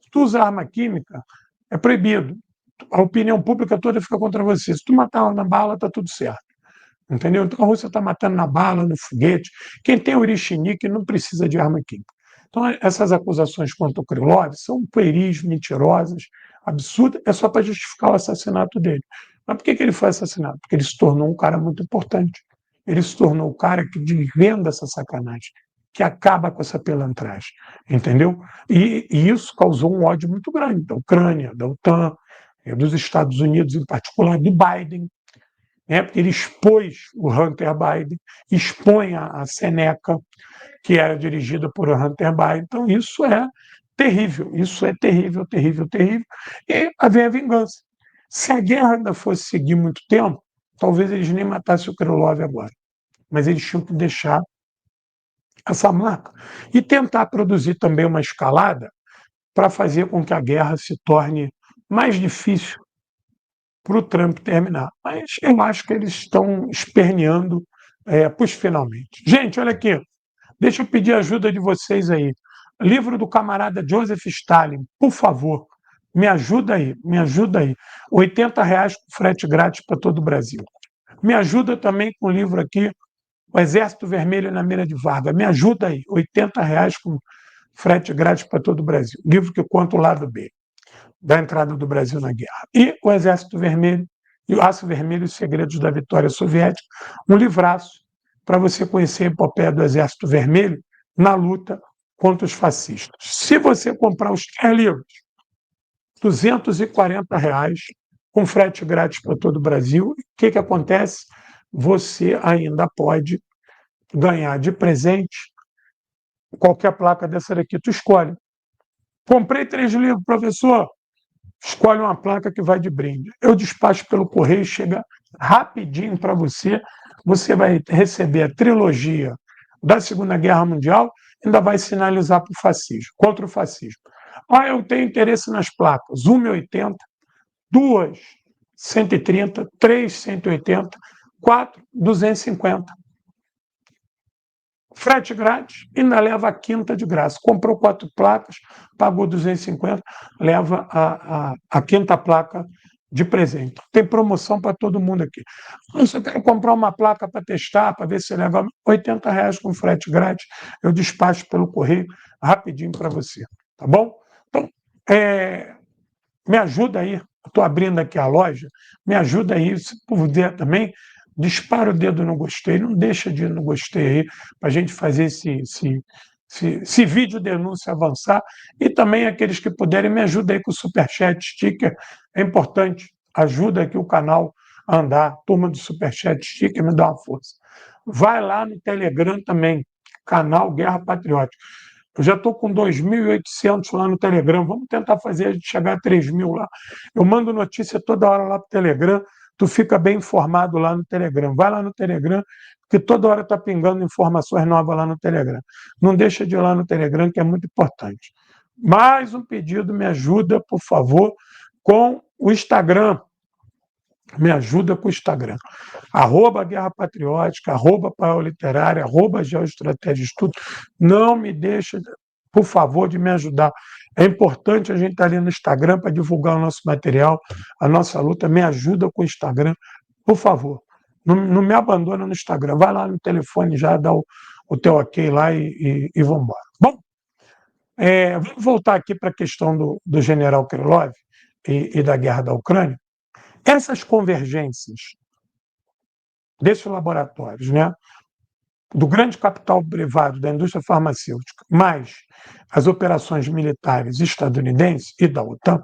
Se tu usa arma química, é proibido. A opinião pública toda fica contra você. Se tu matar ela na bala, está tudo certo. Entendeu? Então a Rússia está matando na bala, no foguete. Quem tem Orishnik não precisa de arma química. Então essas acusações contra o Krylov são pueris, mentirosas, absurdas, é só para justificar o assassinato dele. Mas por que ele foi assassinado? Porque ele se tornou um cara muito importante. ele se tornou o cara que desvenda essa sacanagem, que acaba com essa pilantragem, entendeu? E isso causou um ódio muito grande da Ucrânia, da OTAN, dos Estados Unidos, em particular, do Biden, né? Porque ele expôs o Hunter Biden, expõe a Seneca, que era dirigida por Hunter Biden. Então, isso é terrível, terrível, terrível. E vem a vingança. Se a guerra ainda fosse seguir muito tempo, talvez eles nem matassem o Krylov agora. Mas eles tinham que deixar essa marca e tentar produzir também uma escalada para fazer com que a guerra se torne mais difícil para o Trump terminar. Mas eu acho que eles estão esperneando para os finalmente. Gente, olha aqui, deixa eu pedir ajuda de vocês aí. Livro do camarada Joseph Stalin, por favor, me ajuda aí, me ajuda aí. R$ 80 com frete grátis para todo o Brasil. Me ajuda também com o livro aqui, O Exército Vermelho na Mira de Vargas. Me ajuda aí, R$ 80 com frete grátis para todo o Brasil. Livro que conta o lado B da entrada do Brasil na guerra. E O Exército Vermelho e o Aço Vermelho e os Segredos da Vitória Soviética, um livraço para você conhecer a epopeia do Exército Vermelho na luta contra os fascistas. Se você comprar os 3 livros, R$ 240, com frete grátis para todo o Brasil, o que acontece? Você ainda pode ganhar de presente qualquer placa dessa daqui, tu escolhe. Comprei 3 livros, professor, escolhe uma placa que vai de brinde. Eu despacho pelo correio, chega rapidinho para você. Você vai receber a trilogia da Segunda Guerra Mundial, ainda vai sinalizar para o fascismo, contra o fascismo. Eu tenho interesse nas placas. Uma é 80, 2, 130, 3, 180, 4, 250. Frete grátis, ainda leva a quinta de graça. Comprou 4 placas, pagou 250, leva a quinta placa de presente. Tem promoção para todo mundo aqui. Se eu quero comprar uma placa para testar, para ver se é legal, R$ 80 com frete grátis, eu despacho pelo correio rapidinho para você. Tá bom? Então, me ajuda aí. Estou abrindo aqui a loja. Me ajuda aí, se puder também. Dispara o dedo no gostei, não deixa de ir no gostei aí, para a gente fazer esse vídeo denúncia avançar. E também aqueles que puderem, me ajudem aí com o Superchat, sticker, é importante, ajuda aqui o canal a andar. Turma do Superchat, sticker, me dá uma força. Vai lá no Telegram também, canal Guerra Patriótica. Eu já estou com 2.800 lá no Telegram, vamos tentar fazer a gente chegar a 3.000 lá. Eu mando notícia toda hora lá para o Telegram, tu fica bem informado lá no Telegram. Vai lá no Telegram, porque toda hora está pingando informações novas lá no Telegram. Não deixa de ir lá no Telegram, que é muito importante. Mais um pedido, me ajuda, por favor, com o Instagram. Me ajuda com o Instagram. @Guerra Patriótica, @Paiol Literária, @Geoestratégia Estudo. Não me deixa, por favor, de me ajudar. É importante a gente estar ali no Instagram para divulgar o nosso material, a nossa luta. Me ajuda com o Instagram, por favor. Não me abandona no Instagram. Vai lá no telefone já, dá o teu ok lá e vamos embora. Bom, vamos voltar aqui para a questão do general Krylov e da guerra da Ucrânia. Essas convergências desses laboratórios, né, do grande capital privado da indústria farmacêutica, mais as operações militares estadunidenses e da OTAN.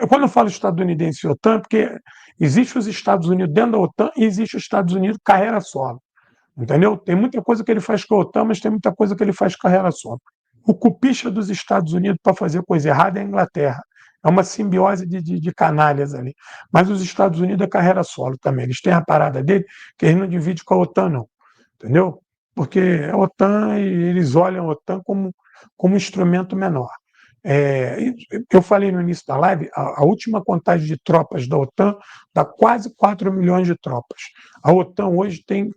Quando eu falo estadunidense e OTAN, porque existe os Estados Unidos dentro da OTAN e existe os Estados Unidos carreira solo. Entendeu? Tem muita coisa que ele faz com a OTAN, mas tem muita coisa que ele faz carreira solo. O cupicha dos Estados Unidos para fazer coisa errada é a Inglaterra. É uma simbiose de canalhas ali. Mas os Estados Unidos é carreira solo também. Eles têm a parada dele que eles não dividem com a OTAN, não. Entendeu? Porque a OTAN, eles olham a OTAN como um instrumento menor. Eu falei no início da live, a última contagem de tropas da OTAN dá quase 4 milhões de tropas. A OTAN hoje tem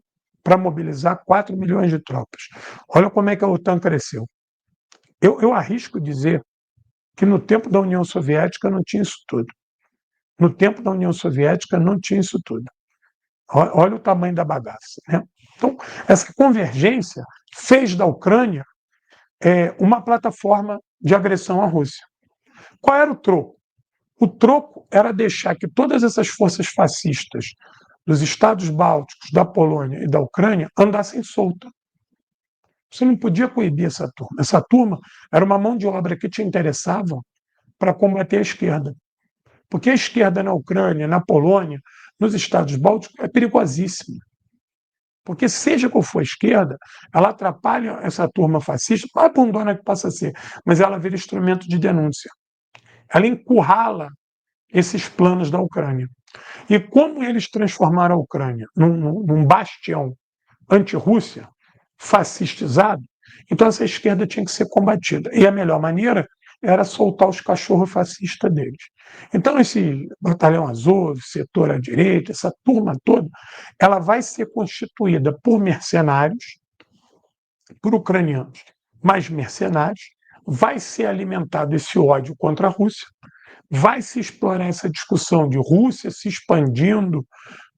para mobilizar 4 milhões de tropas. Olha como é que a OTAN cresceu. Eu arrisco dizer que no tempo da União Soviética não tinha isso tudo. No tempo da União Soviética não tinha isso tudo. Olha o tamanho da bagaça, né? Então, essa convergência fez da Ucrânia uma plataforma de agressão à Rússia. Qual era o troco? O troco era deixar que todas essas forças fascistas dos estados bálticos, da Polônia e da Ucrânia andassem solta. Você não podia coibir essa turma. Essa turma era uma mão de obra que te interessava para combater a esquerda. Porque a esquerda na Ucrânia, na Polônia, nos estados bálticos é perigosíssima. Porque, seja qual for a esquerda, ela atrapalha essa turma fascista, a bundona que passa a ser, mas ela vira instrumento de denúncia. Ela encurrala esses planos da Ucrânia. E como eles transformaram a Ucrânia num bastião anti-Rússia, fascistizado, então essa esquerda tinha que ser combatida. E a melhor maneira era soltar os cachorros fascistas deles. Então, esse batalhão Azov, setor à direita, essa turma toda, ela vai ser constituída por mercenários, por ucranianos, mais mercenários, vai ser alimentado esse ódio contra a Rússia, vai se explorar essa discussão de Rússia se expandindo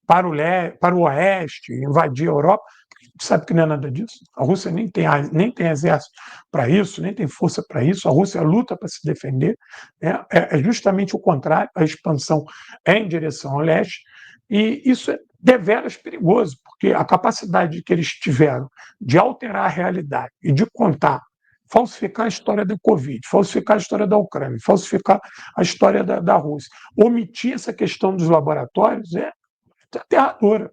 para o oeste, invadir a Europa. A gente sabe que não é nada disso. A Rússia nem tem exército para isso, nem tem força para isso. A Rússia luta para se defender. Né? É justamente o contrário. A expansão é em direção ao leste. E isso é deveras perigoso, porque a capacidade que eles tiveram de alterar a realidade e de contar, falsificar a história da Covid, falsificar a história da Ucrânia, falsificar a história da Rússia, omitir essa questão dos laboratórios é aterradora.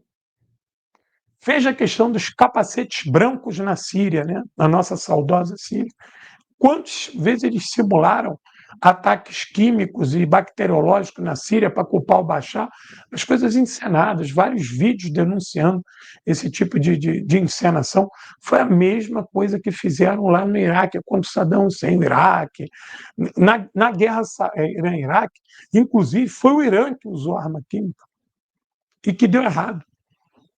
Veja a questão dos capacetes brancos na Síria, né? Na nossa saudosa Síria. Quantas vezes eles simularam ataques químicos e bacteriológicos na Síria para culpar o Bashar? As coisas encenadas, vários vídeos denunciando esse tipo de encenação. Foi a mesma coisa que fizeram lá no Iraque, contra o Saddam Hussein no Iraque. Na guerra Irã-Iraque, inclusive, foi o Irã que usou arma química e que deu errado.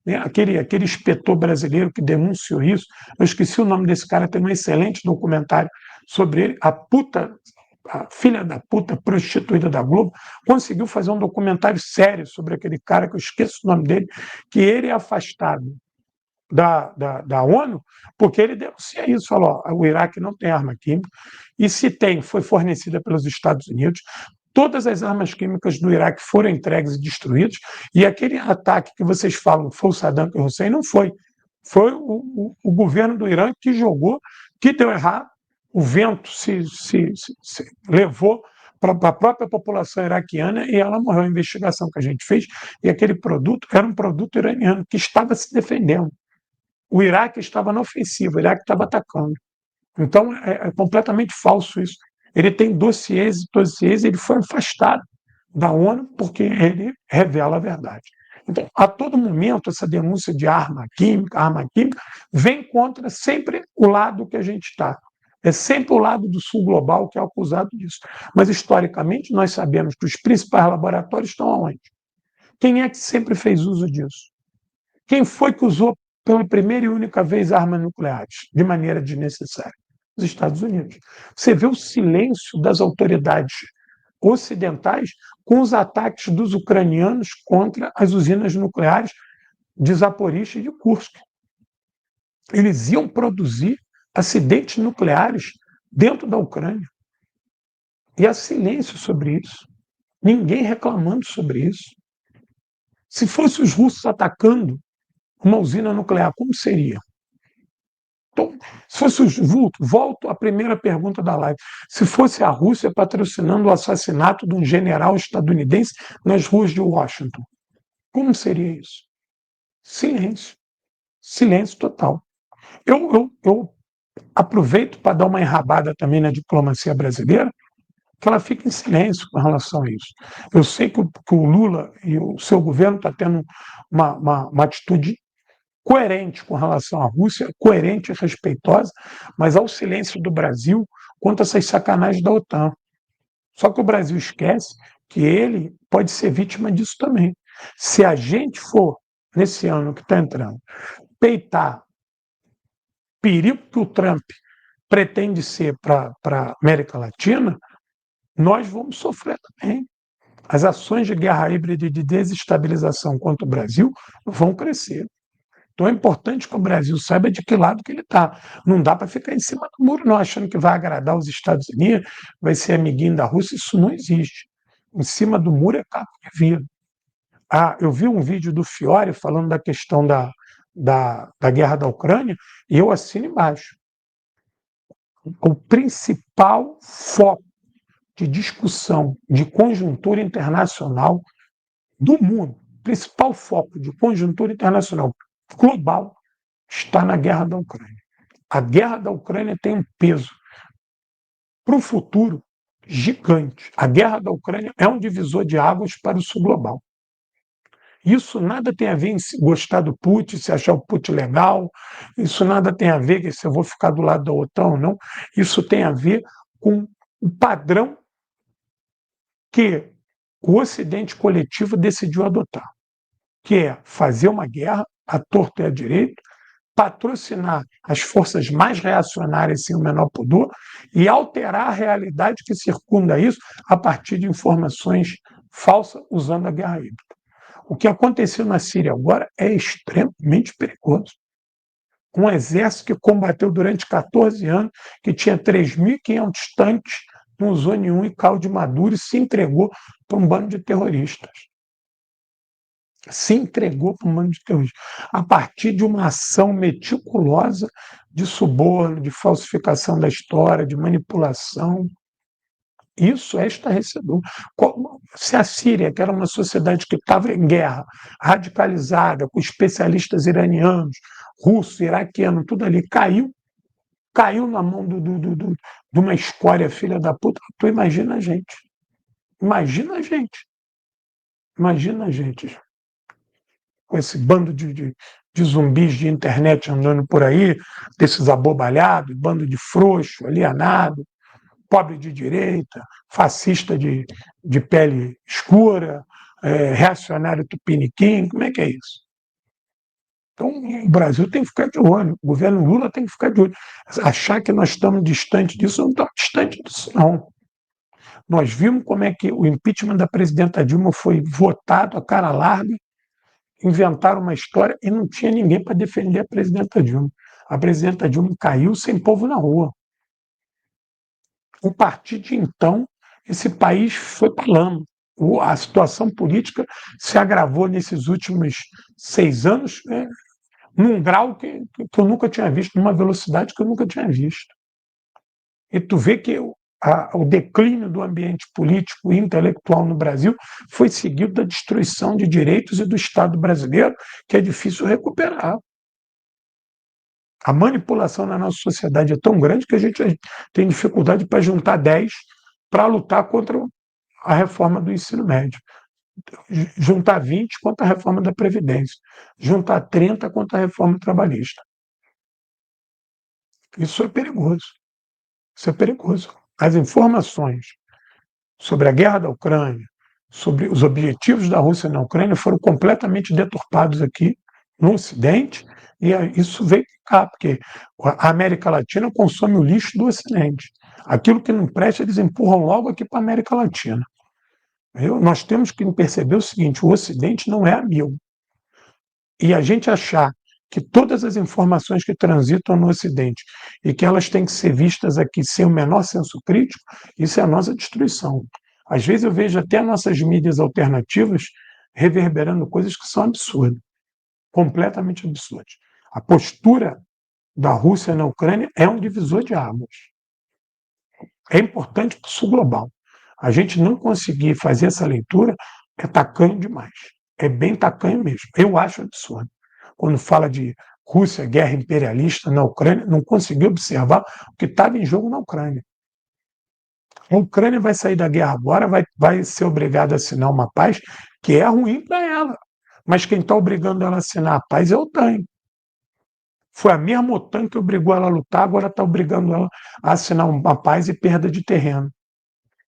Né? Aquele inspetor brasileiro que denunciou isso, eu esqueci o nome desse cara, tem um excelente documentário sobre ele, a filha da puta prostituída da Globo, conseguiu fazer um documentário sério sobre aquele cara, que eu esqueço o nome dele, que ele é afastado da ONU, porque ele denuncia isso, falou, ó, o Iraque não tem arma química, e se tem, foi fornecida pelos Estados Unidos, todas as armas químicas do Iraque foram entregues e destruídas, e aquele ataque que vocês falam foi o Saddam Hussein, não foi. Foi o governo do Irã que jogou, que deu errado, o vento se levou para a própria população iraquiana e ela morreu. A investigação que a gente fez, e aquele produto era um produto iraniano que estava se defendendo. O Iraque estava na ofensiva, o Iraque estava atacando. Então, é completamente falso isso. Ele tem dossiês, ele foi afastado da ONU porque ele revela a verdade. Então, a todo momento, essa denúncia de arma química, vem contra sempre o lado que a gente está. É sempre o lado do sul global que é acusado disso. Mas, historicamente, nós sabemos que os principais laboratórios estão aonde? Quem é que sempre fez uso disso? Quem foi que usou pela primeira e única vez armas nucleares de maneira desnecessária? Os Estados Unidos. Você vê o silêncio das autoridades ocidentais com os ataques dos ucranianos contra as usinas nucleares de Zaporizhzhia e de Kursk. Eles iam produzir acidentes nucleares dentro da Ucrânia. E há silêncio sobre isso. Ninguém reclamando sobre isso. Se fossem os russos atacando uma usina nuclear, como seria? Então, se fosse volto à primeira pergunta da live, se fosse a Rússia patrocinando o assassinato de um general estadunidense nas ruas de Washington, como seria isso? Silêncio. Silêncio total. Eu aproveito para dar uma enrabada também na diplomacia brasileira, que ela fica em silêncio com relação a isso. Eu sei que o Lula e o seu governo estão tendo uma atitude coerente com relação à Rússia, coerente e respeitosa, mas ao silêncio do Brasil quanto a essas sacanagens da OTAN. Só que o Brasil esquece que ele pode ser vítima disso também. Se a gente for, nesse ano que está entrando, peitar perigo que o Trump pretende ser para a América Latina, nós vamos sofrer também. As ações de guerra híbrida e de desestabilização contra o Brasil vão crescer. Então é importante que o Brasil saiba de que lado que ele está. Não dá para ficar em cima do muro, não, achando que vai agradar os Estados Unidos, vai ser amiguinho da Rússia. Isso não existe. Em cima do muro é cabo de vidro. Eu vi um vídeo do Fiore falando da questão da guerra da Ucrânia e eu assino embaixo. O principal foco de discussão de conjuntura internacional do mundo, principal foco de conjuntura internacional global está na guerra da Ucrânia. A guerra da Ucrânia tem um peso para o futuro gigante. A guerra da Ucrânia é um divisor de águas para o sul global. Isso nada tem a ver em gostar do Putin, se achar o Putin legal, isso nada tem a ver com se eu vou ficar do lado da OTAN ou não, isso tem a ver com o padrão que o Ocidente coletivo decidiu adotar, que é fazer uma guerra à torta e à direita, patrocinar as forças mais reacionárias sem o menor pudor e alterar a realidade que circunda isso a partir de informações falsas usando a guerra híbrida. O que aconteceu na Síria agora é extremamente perigoso. Um exército que combateu durante 14 anos, que tinha 3.500 tanques, não usou nenhum e caiu de Maduro e se entregou para um bando de terroristas. Se entregou para um bando de terroristas. A partir de uma ação meticulosa de suborno, de falsificação da história, de manipulação. Isso é estarrecedor. Se a Síria, que era uma sociedade que estava em guerra, radicalizada, com especialistas iranianos, russos, iraquianos, tudo ali, caiu na mão de uma escória filha da puta, tu imagina a gente. Imagina a gente. Imagina a gente. Com esse bando de zumbis de internet andando por aí, desses abobalhados, bando de frouxo, alienado, pobre de direita, fascista de pele escura, reacionário tupiniquim, como é que é isso? Então, o Brasil tem que ficar de olho, o governo Lula tem que ficar de olho. Achar que nós estamos distante disso, não estamos distante disso, não. Nós vimos como é que o impeachment da presidenta Dilma foi votado a cara larga, inventaram uma história e não tinha ninguém para defender a presidenta Dilma. A presidenta Dilma caiu sem povo na rua. A partir de então, esse país foi para lama. A situação política se agravou nesses últimos 6 anos, num grau que eu nunca tinha visto, numa velocidade que eu nunca tinha visto. E tu vê que o declínio do ambiente político e intelectual no Brasil foi seguido da destruição de direitos e do Estado brasileiro, que é difícil recuperar. A manipulação na nossa sociedade é tão grande que a gente tem dificuldade para juntar 10 para lutar contra a reforma do ensino médio. Juntar 20 contra a reforma da Previdência. Juntar 30 contra a reforma trabalhista. Isso é perigoso. Isso é perigoso. As informações sobre a guerra da Ucrânia, sobre os objetivos da Rússia na Ucrânia foram completamente deturpados aqui no Ocidente, e isso veio cá, porque a América Latina consome o lixo do Ocidente. Aquilo que não presta, eles empurram logo aqui para a América Latina. Nós temos que perceber o seguinte: o Ocidente não é amigo. E a gente achar que todas as informações que transitam no Ocidente e que elas têm que ser vistas aqui sem o menor senso crítico, isso é a nossa destruição. Às vezes eu vejo até nossas mídias alternativas reverberando coisas que são absurdas, completamente absurdas. A postura da Rússia na Ucrânia é um divisor de águas. É importante para o sul global. A gente não conseguir fazer essa leitura é tacanho demais. É bem tacanho mesmo. Eu acho absurdo. Quando fala de Rússia, guerra imperialista na Ucrânia, não conseguiu observar o que estava em jogo na Ucrânia. A Ucrânia vai sair da guerra agora, vai ser obrigada a assinar uma paz que é ruim para ela. Mas quem está obrigando ela a assinar a paz é a OTAN. Foi a mesma OTAN que obrigou ela a lutar, agora está obrigando ela a assinar uma paz e perda de terreno.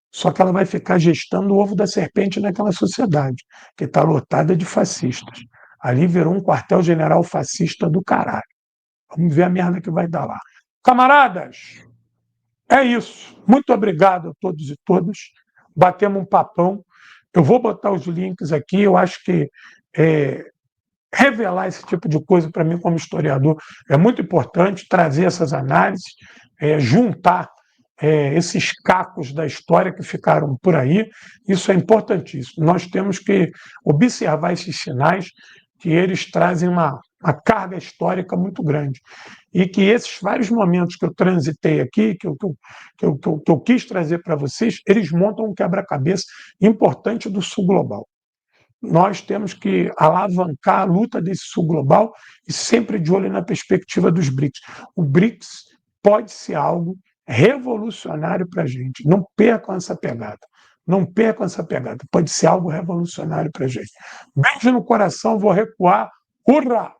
Só que ela vai ficar gestando o ovo da serpente naquela sociedade, que está lotada de fascistas. Ali virou um quartel-general fascista do caralho. Vamos ver a merda que vai dar lá. Camaradas, é isso. Muito obrigado a todos e todas. Batemos um papão. Eu vou botar os links aqui. Eu acho que revelar esse tipo de coisa para mim como historiador é muito importante, trazer essas análises, juntar esses cacos da história que ficaram por aí. Isso é importantíssimo. Nós temos que observar esses sinais, que eles trazem uma carga histórica muito grande. E que esses vários momentos que eu transitei aqui, que eu quis trazer para vocês, eles montam um quebra-cabeça importante do Sul Global. Nós temos que alavancar a luta desse Sul Global e sempre de olho na perspectiva dos BRICS. O BRICS pode ser algo revolucionário para a gente. Não percam essa pegada. Não percam essa pegada. Pode ser algo revolucionário para a gente. Beijo no coração, vou recuar. Hurra!